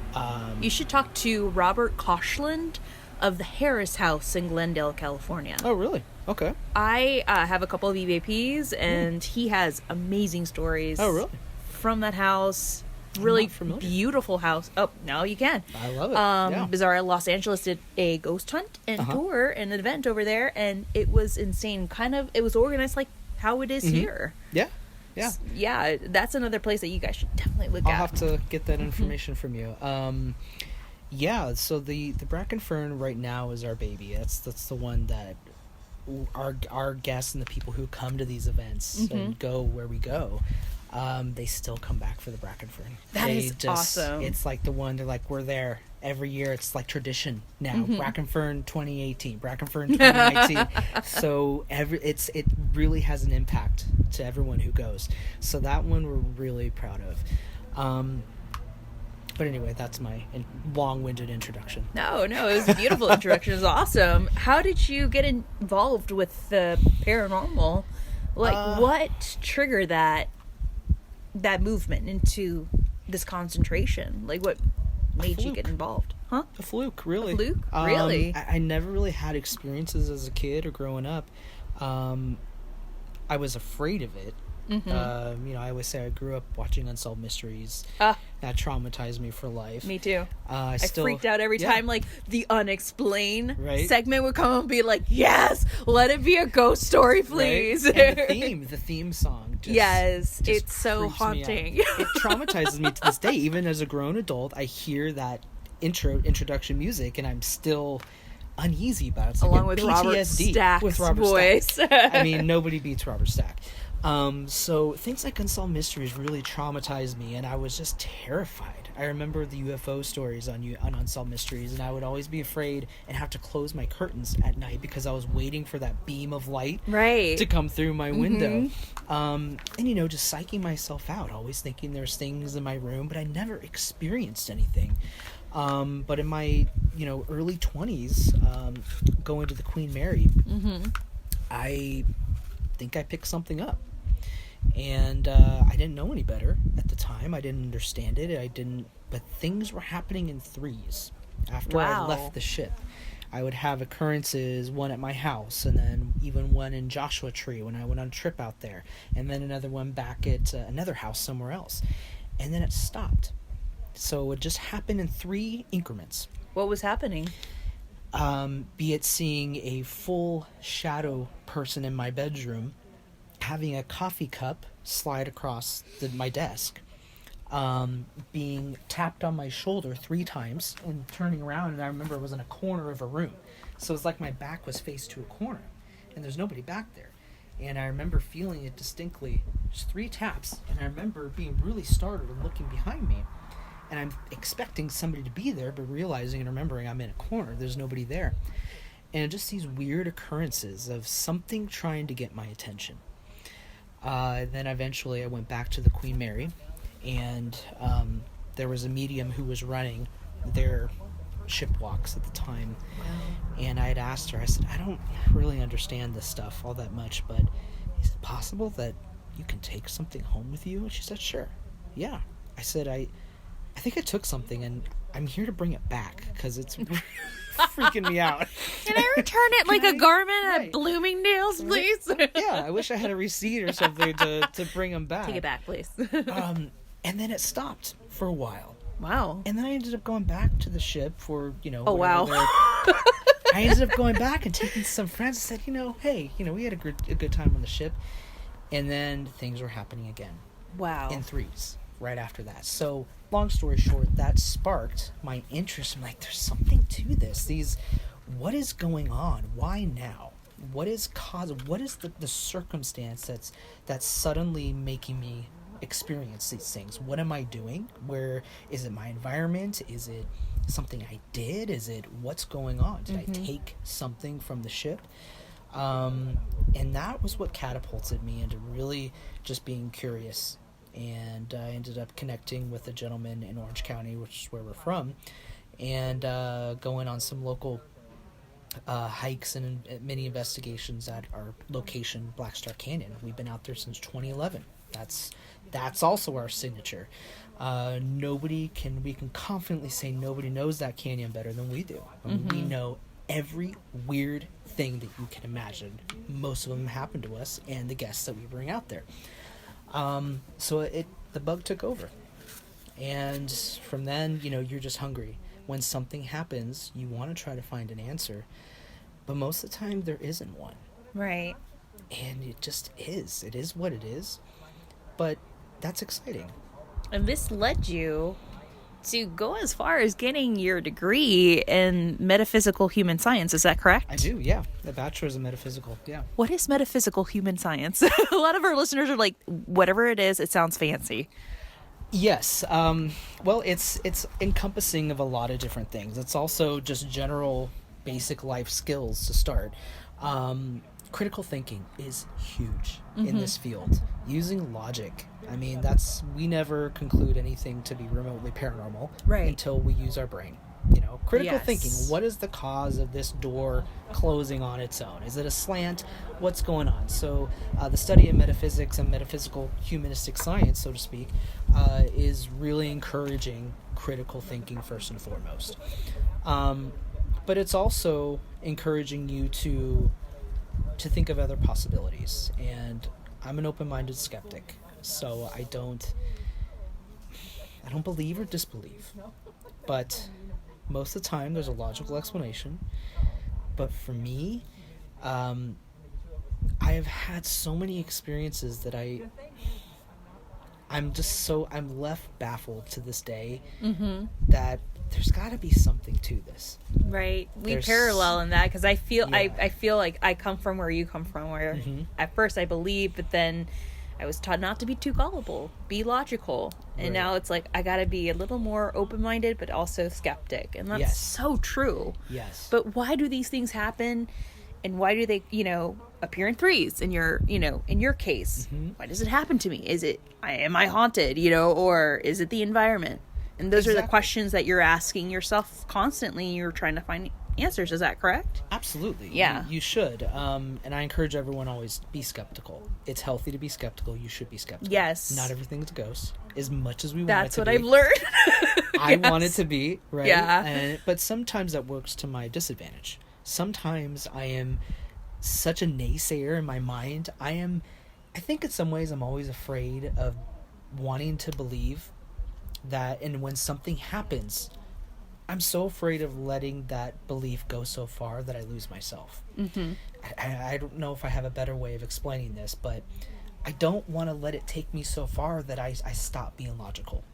You should talk to Robert Koshland of the Harris House in Glendale, California. Oh, really? Okay. I have a couple of EVPs, and he has amazing stories. Oh, really? From that house. Really beautiful house. Oh, now you can. I love it. Yeah. Bizarre Los Angeles did a ghost hunt and tour and an event over there, and it was insane. It was organized like how it is here. Yeah. Yeah. Yeah, that's another place that you guys should definitely look at. I'll have to get that information from you. Yeah, so the Brackenfern right now is our baby. That's the one that our guests and the people who come to these events and go where we go, they still come back for the Brackenfern. That is awesome. It's like the one, they're like, we're there every year. It's like tradition now. Brackenfern 2018, Brackenfern 2019. So it really has an impact to everyone who goes. So that one we're really proud of. But anyway, that's my long-winded introduction. No, it was a beautiful introduction. It was awesome. How did you get involved with the paranormal? Like, what triggered that movement into this concentration? Like, what made you get involved? Huh? A fluke, really. A fluke? Really? I never really had experiences as a kid or growing up. I was afraid of it. I always say I grew up watching Unsolved Mysteries. That traumatized me for life. Me too. I freaked out every time, like, the Unexplained right? segment would come and be like, yes, let it be a ghost story, please. Right? And the theme song. Just it's so haunting. It traumatizes me to this day. Even as a grown adult, I hear that introduction music, and I'm still uneasy about it. It's along like with Robert Stack's voice. Stack. I mean, nobody beats Robert Stack. So things like Unsolved Mysteries really traumatized me, and I was just terrified. I remember the UFO stories on Unsolved Mysteries, and I would always be afraid and have to close my curtains at night because I was waiting for that beam of light to come through my window. And just psyching myself out, always thinking there's things in my room, but I never experienced anything. But in my early 20s, going to the Queen Mary, I think I picked something up. And I didn't know any better at the time. I didn't understand it. But things were happening in threes after I left the ship. I would have occurrences, one at my house, and then even one in Joshua Tree when I went on a trip out there, and then another one back at another house somewhere else. And then it stopped. So it just happened in 3 increments. What was happening? Be it seeing a full shadow person in my bedroom, having a coffee cup slide across my desk, being tapped on my shoulder 3 times and turning around, and I remember it was in a corner of a room. So it's like my back was faced to a corner and there's nobody back there. And I remember feeling it distinctly, just 3 taps, and I remember being really startled and looking behind me. And I'm expecting somebody to be there, but realizing and remembering I'm in a corner, there's nobody there. And just these weird occurrences of something trying to get my attention. Then eventually I went back to the Queen Mary, and there was a medium who was running their ship walks at the time. And I had asked her, I said, I don't really understand this stuff all that much, but is it possible that you can take something home with you? And she said, sure. Yeah. I said, I think I took something, and I'm here to bring it back because it's freaking me out. Can I return it like a garment at Bloomingdale's, please? Yeah, I wish I had a receipt or something to bring them back. Take it back, please. And then it stopped for a while. Wow. And then I ended up going back to the ship for, Oh, wow. I ended up going back and taking some friends and said, hey, we had a good time on the ship. And then things were happening again. Wow. In threes right after that. So, long story short, that sparked my interest. I'm like, there's something to this. What is going on? Why now? What is the circumstance that's suddenly making me experience these things? What am I doing? Where is it? My environment? Is it something I did? Is it what's going on? Did I take something from the ship? And that was what catapulted me into really just being curious. And I ended up connecting with a gentleman in Orange County, which is where we're from, and going on some local hikes and mini investigations at our location, Black Star Canyon. We've been out there since 2011. That's also our signature. We can confidently say nobody knows that canyon better than we do. We know every weird thing that you can imagine. Most of them happen to us and the guests that we bring out there. So the bug took over. And from then, you're just hungry. When something happens, you want to try to find an answer. But most of the time, there isn't one. Right. And it just is. It is what it is. But that's exciting. And this led you to go as far as getting your degree in metaphysical human science. Is that correct? I do, yeah. A bachelor's in metaphysical, yeah. What is metaphysical human science? A lot of our listeners are like, whatever it is, it sounds fancy. Yes. Well, it's encompassing of a lot of different things. It's also just general basic life skills to start. Critical thinking is huge in this field. Using logic. I mean, we never conclude anything to be remotely paranormal until we use our brain. Critical thinking. What is the cause of this door closing on its own? Is it a slant? What's going on? So the study of metaphysics and metaphysical humanistic science, so to speak, is really encouraging critical thinking first and foremost. But it's also encouraging you to think of other possibilities. And I'm an open-minded skeptic, so I don't believe or disbelieve. But most of the time, there's a logical explanation. But for me, I have had so many experiences that I'm left baffled to this day that there's got to be something to this. Right. We parallel in that because I feel like I come from where you come from, where at first I believed, but then I was taught not to be too gullible, be logical. And now it's like I got to be a little more open-minded, but also skeptic. And that's so true. Yes. But why do these things happen? And why do they, appear in threes in your case? Why does it happen to me? Am I haunted, or is it the environment? And those are the questions that you're asking yourself constantly. You're trying to find answers. Is that correct? Absolutely. Yeah. You should. And I encourage everyone always be skeptical. It's healthy to be skeptical. You should be skeptical. Yes. Not everything's a ghost. As much as we want it to be. That's what I've learned. I want it to be, right? Yeah. But sometimes that works to my disadvantage. Sometimes I am such a naysayer in my mind. I think in some ways I'm always afraid of wanting to believe that, and when something happens, I'm so afraid of letting that belief go so far that I lose myself. I don't know if I have a better way of explaining this, but I don't want to let it take me so far that I stop being logical.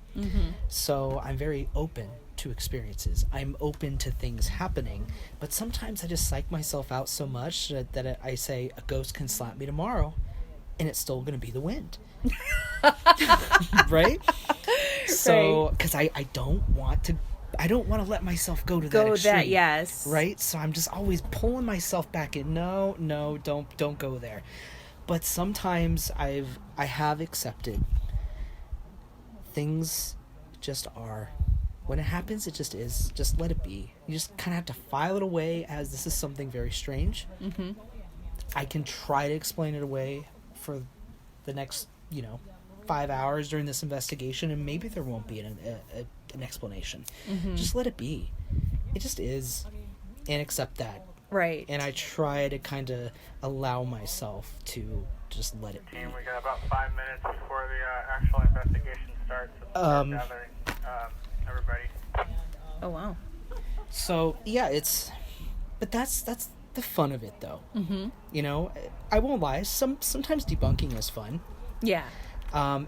So I'm very open to experiences. I'm open to things happening, but sometimes I just psych myself out so much that I say a ghost can slap me tomorrow and it's still going to be the wind. Right? So, because I don't want to let myself go to that extreme. Yes. Right? So I'm just always pulling myself back in. No, don't go there. But sometimes I have accepted things just are, when it happens, it just is. Just let it be. You just kind of have to file it away as this is something very strange. Mm-hmm. I can try to explain it away for the next, 5 hours during this investigation, and maybe there won't be an explanation. Mm-hmm. Just let it be. It just is, and accept that. Right. And I try to kind of allow myself to just let it be. We got about 5 minutes before the actual investigation starts. Gathering everybody. Oh wow. So yeah, but that's the fun of it, though. Mm-hmm. I won't lie. Sometimes debunking is fun. Yeah.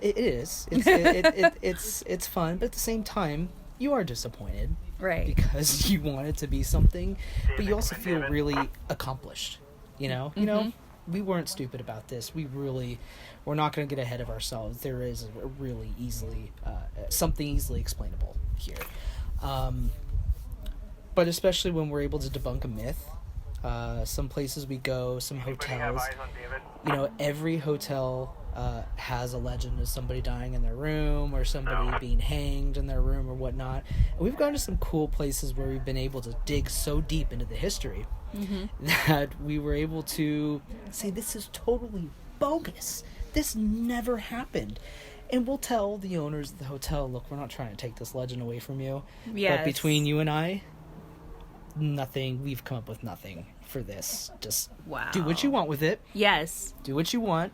It is. It's fun, but at the same time, you are disappointed, right? Because you want it to be something, but you also feel really accomplished. Mm-hmm. We weren't stupid about this. We're not going to get ahead of ourselves. There is a really something easily explainable here. But especially when we're able to debunk a myth, some places we go, some hotels, every hotel has a legend of somebody dying in their room or somebody being hanged in their room or whatnot. And we've gone to some cool places where we've been able to dig so deep into the history that we were able to say, this is totally bogus. This never happened. And we'll tell the owners of the hotel, look, we're not trying to take this legend away from you. Yes. But between you and I, we've come up with nothing for this. Just do what you want with it. Yes. Do what you want.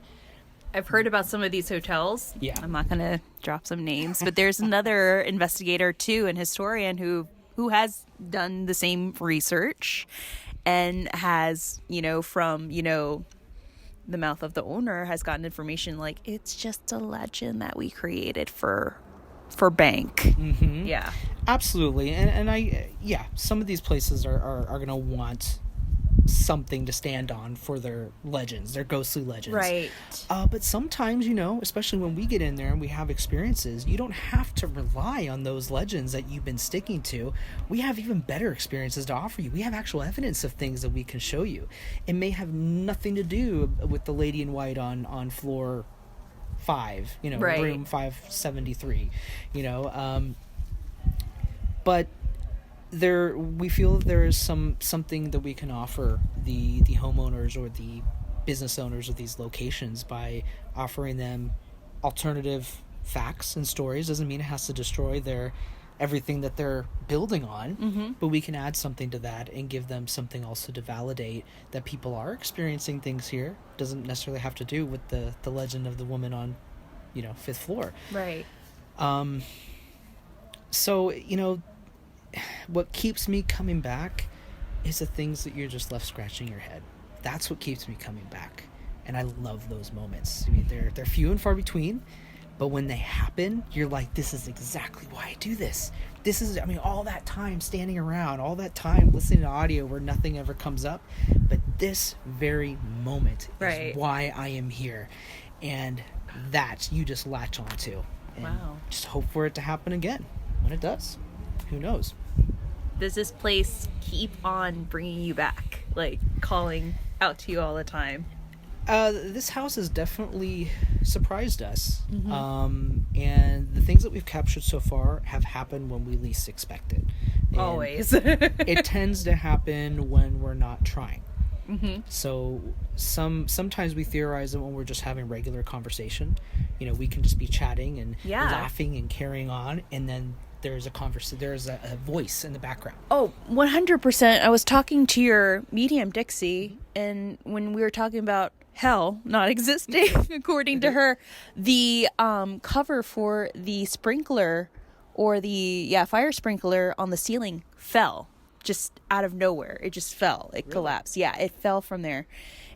I've heard about some of these hotels. Yeah. I'm not going to drop some names, but there's another investigator too, an historian who has done the same research and has, from, the mouth of the owner has gotten information like it's just a legend that we created for bank. Mm-hmm. Yeah. Absolutely. And some of these places are going to want something to stand on for their legends, their ghostly legends. Right. But sometimes, especially when we get in there and we have experiences, you don't have to rely on those legends that you've been sticking to. We have even better experiences to offer you. We have actual evidence of things that we can show you. It may have nothing to do with the lady in white on floor 5, right. Room 573, but we feel that there is something that we can offer the homeowners or the business owners of these locations by offering them alternative facts and stories. Doesn't mean it has to destroy everything that they're building on, but we can add something to that and give them something also to validate that people are experiencing things here. Doesn't necessarily have to do with the legend of the woman on 5th floor. Right. So what keeps me coming back is the things that you're just left scratching your head. That's what keeps me coming back, and I love those moments. I mean, they're few and far between, but when they happen, you're like, this is exactly why I do this. This is, all that time standing around, all that time listening to audio where nothing ever comes up, but this very moment is why I am here, and that you just latch onto. And just hope for it to happen again. When it does, who knows? Does this place keep on bringing you back, like calling out to you all the time? This house has definitely surprised us. And the things that we've captured so far have happened when we least expect it. And always. It tends to happen when we're not trying. Mm-hmm. So sometimes we theorize that when we're just having regular conversation, we can just be chatting and laughing and carrying on, and then there's a voice in the background. Oh, 100%. I was talking to your medium, Dixie, and when we were talking about hell not existing, according to her, the cover for the sprinkler or the fire sprinkler on the ceiling fell just out of nowhere. It just fell. It collapsed. Yeah, it fell from there.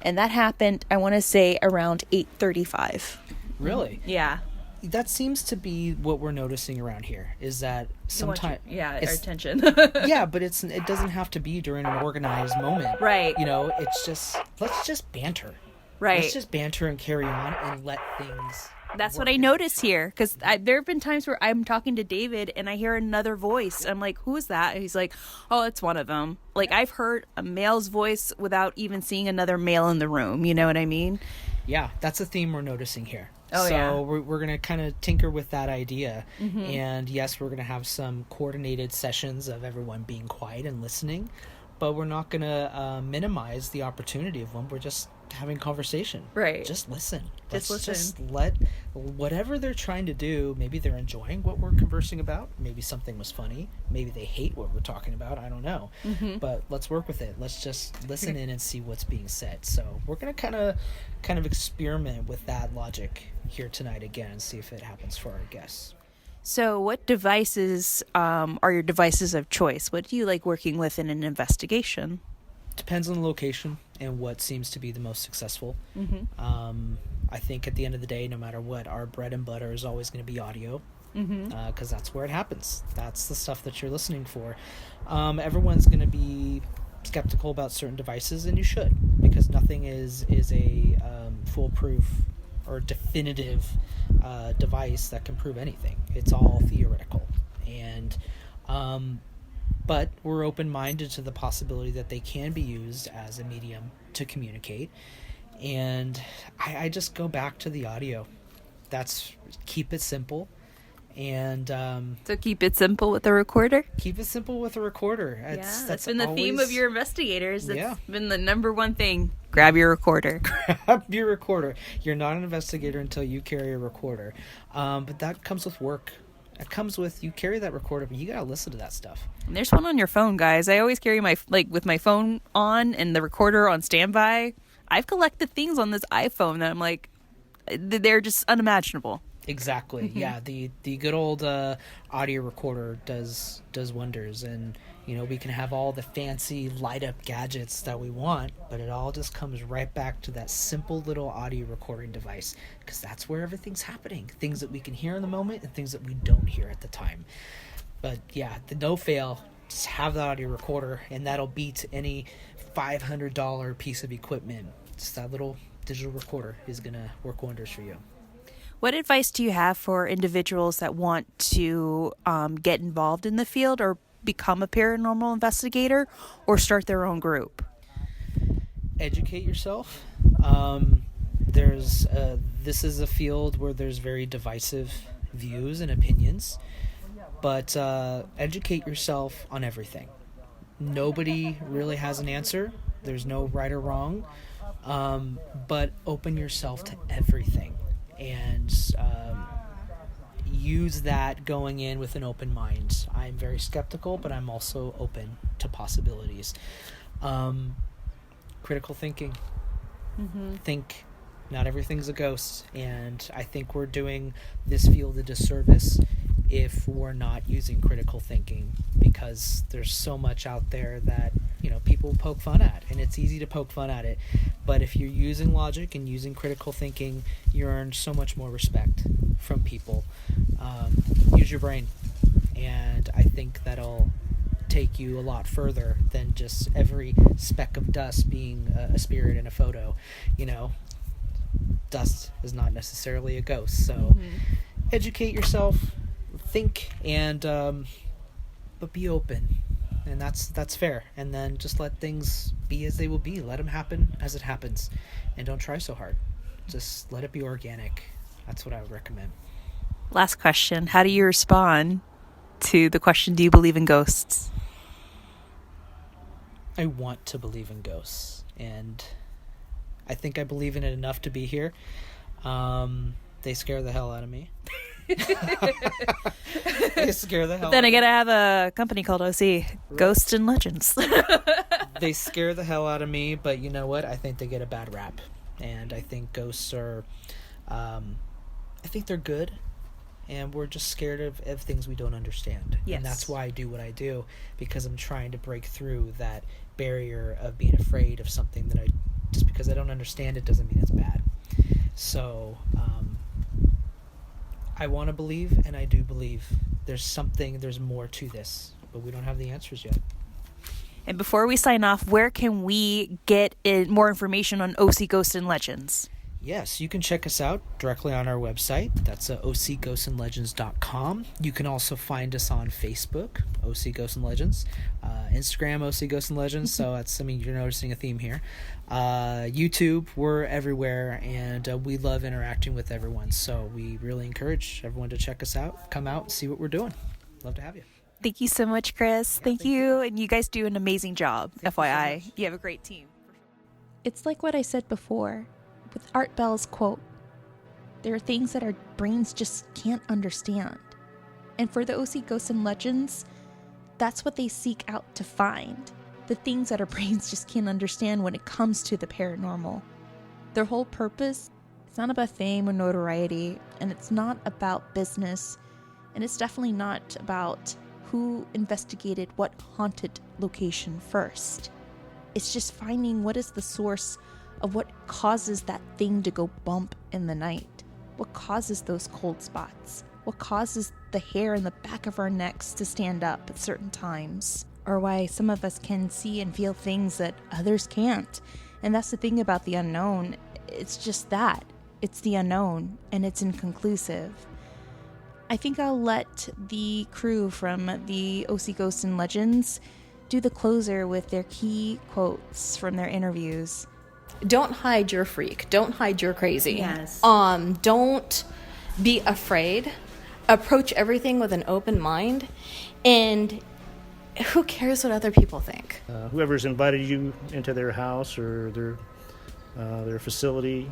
And that happened, I want to say, around 8:35. Really? Yeah. That seems to be what we're noticing around here, is that sometimes our attention. Yeah, but it doesn't have to be during an organized moment. Right. It's just, let's just banter. Right. Let's just banter and carry on and let things That's what I notice here, because there have been times where I'm talking to David and I hear another voice. I'm like, who is that? And he's like, oh, it's one of them. Like, I've heard a male's voice without even seeing another male in the room. You know what I mean? Yeah, that's a theme we're noticing here. Oh, so yeah. we're going to kind of tinker with that idea. And yes, we're going to have some coordinated sessions of everyone being quiet and listening, but we're not going to minimize the opportunity of when we're just having conversation. Right. Just listen. Just listen. Just let whatever they're trying to do, maybe they're enjoying what we're conversing about. Maybe something was funny. Maybe they hate what we're talking about. I don't know. But let's work with it. Let's just listen in and see what's being said. So we're going to kind of experiment with that logic here tonight again and see if it happens for our guests. So what devices are your devices of choice? What do you like working with in an investigation? Depends on the location and what seems to be the most successful. I think at the end of the day, no matter what, our bread and butter is always going to be audio, because that's where it happens. That's the stuff that you're listening for. Everyone's going to be skeptical about certain devices, and you should, because nothing is a foolproof or definitive device that can prove anything. It's all theoretical. And but we're open-minded to the possibility that they can be used as a medium to communicate. And I just go back to the audio. That's keep it simple. And so keep it simple with a recorder? Keep it simple with a recorder. That's been the theme of your investigators. That's Yeah. been the number one thing. Grab your recorder. Grab your recorder. You're not an investigator until you carry a recorder. But that comes with work. It comes with, you carry that recorder, but you gotta listen to that stuff. And there's one on your phone, guys. I always carry with my phone on and the recorder on standby. I've collected things on this iPhone that I'm like, they're just unimaginable. Exactly. Yeah, the good old audio recorder does wonders, and we can have all the fancy light up gadgets that we want, but it all just comes right back to that simple little audio recording device, because that's where everything's happening. Things that we can hear in the moment and things that we don't hear at the time. But yeah, the no fail, just have the audio recorder, and that'll beat any $500 piece of equipment. Just that little digital recorder is gonna work wonders for you. What advice do you have for individuals that want to get involved in the field or become a paranormal investigator or start their own group? Educate yourself. This is a field where there's very divisive views and opinions, but educate yourself on everything. Nobody really has an answer. There's no right or wrong, but open yourself to everything. And use that going in with an open mind. I'm very skeptical, but I'm also open to possibilities. Critical thinking. Think not everything's a ghost, and I think we're doing this field a disservice if we're not using critical thinking, because there's so much out there that people poke fun at, and it's easy to poke fun at it, but if you're using logic and using critical thinking, you earn so much more respect from people. Use your brain, and I think that'll take you a lot further than just every speck of dust being a spirit in a photo. Dust is not necessarily a ghost, so educate yourself, think, and but be open, and that's fair. And then just let things be as they will be. Let them happen as it happens, and don't try so hard. Just let it be organic. That's what I would recommend. Last question: how do you respond to the question, do you believe in ghosts? I want to believe in ghosts, and I think I believe in it enough to be here. They scare the hell out of me. They scare the hell. Then I gotta have a company called OC, Ghosts and Legends. They scare the hell out of me, but you know what? I think they get a bad rap, and I think ghosts are. I think they're good, and we're just scared of things we don't understand. Yes. And that's why I do what I do, because I'm trying to break through that barrier of being afraid of something that just because I don't understand it doesn't mean it's bad. So I want to believe, and I do believe there's more to this, but we don't have the answers yet. And before we sign off, where can we get more information on OC Ghosts and Legends? Yes, you can check us out directly on our website. That's ocghostsandlegends.com. You can also find us on Facebook, OC Ghosts and Legends, Instagram, OC Ghosts and Legends. So you're noticing a theme here. YouTube, we're everywhere, and we love interacting with everyone. So we really encourage everyone to check us out, come out, and see what we're doing. Love to have you. Thank you so much, Chris. Thank you. And you guys do an amazing job, FYI. You have a great team. It's like what I said before with Art Bell's quote. There are things that our brains just can't understand. And for the OC Ghosts and Legends, that's what they seek out to find. The things that our brains just can't understand when it comes to the paranormal. Their whole purpose, it's not about fame or notoriety, and it's not about business, and it's definitely not about who investigated what haunted location first. It's just finding what is the source of what causes that thing to go bump in the night. What causes those cold spots? What causes the hair in the back of our necks to stand up at certain times? Or why some of us can see and feel things that others can't. And that's the thing about the unknown. It's just that. It's the unknown, and it's inconclusive. I think I'll let the crew from the OC Ghosts and Legends do the closer with their key quotes from their interviews. Don't hide your freak. Don't hide your crazy. Yes. Don't be afraid. Approach everything with an open mind. And who cares what other people think? Whoever's invited you into their house or their facility,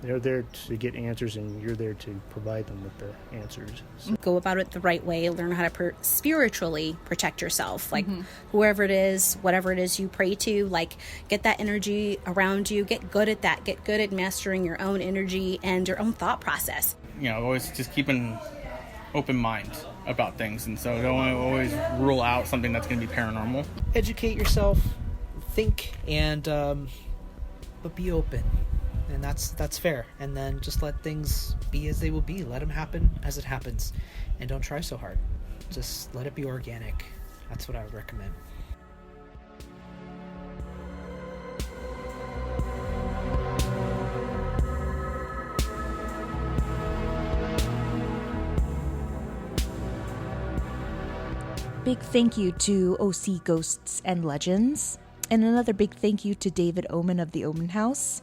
they're there to get answers, and you're there to provide them with the answers. So. Go about it the right way. Learn how to spiritually protect yourself. Like whoever it is, whatever it is you pray to, like get that energy around you. Get good at that. Get good at mastering your own energy and your own thought process. Always just keep an open mind about things, and so don't always rule out something that's going to be paranormal. Educate yourself, think, and but be open. And that's fair. And then just let things be as they will be. Let them happen as it happens. And don't try so hard. Just let it be organic. That's what I would recommend. Big thank you to OC Ghosts and Legends. And another big thank you to David Oman of the Oman House.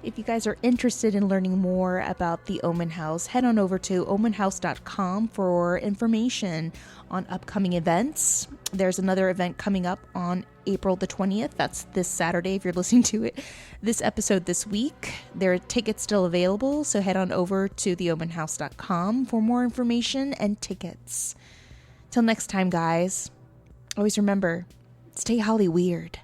If you guys are interested in learning more about the Oman House, head on over to omanhouse.com for information on upcoming events. There's another event coming up on April the 20th. That's this Saturday if you're listening to this episode this week. There are tickets still available, so head on over to theomanhouse.com for more information and tickets. Till next time, guys, always remember, stay Holly weird.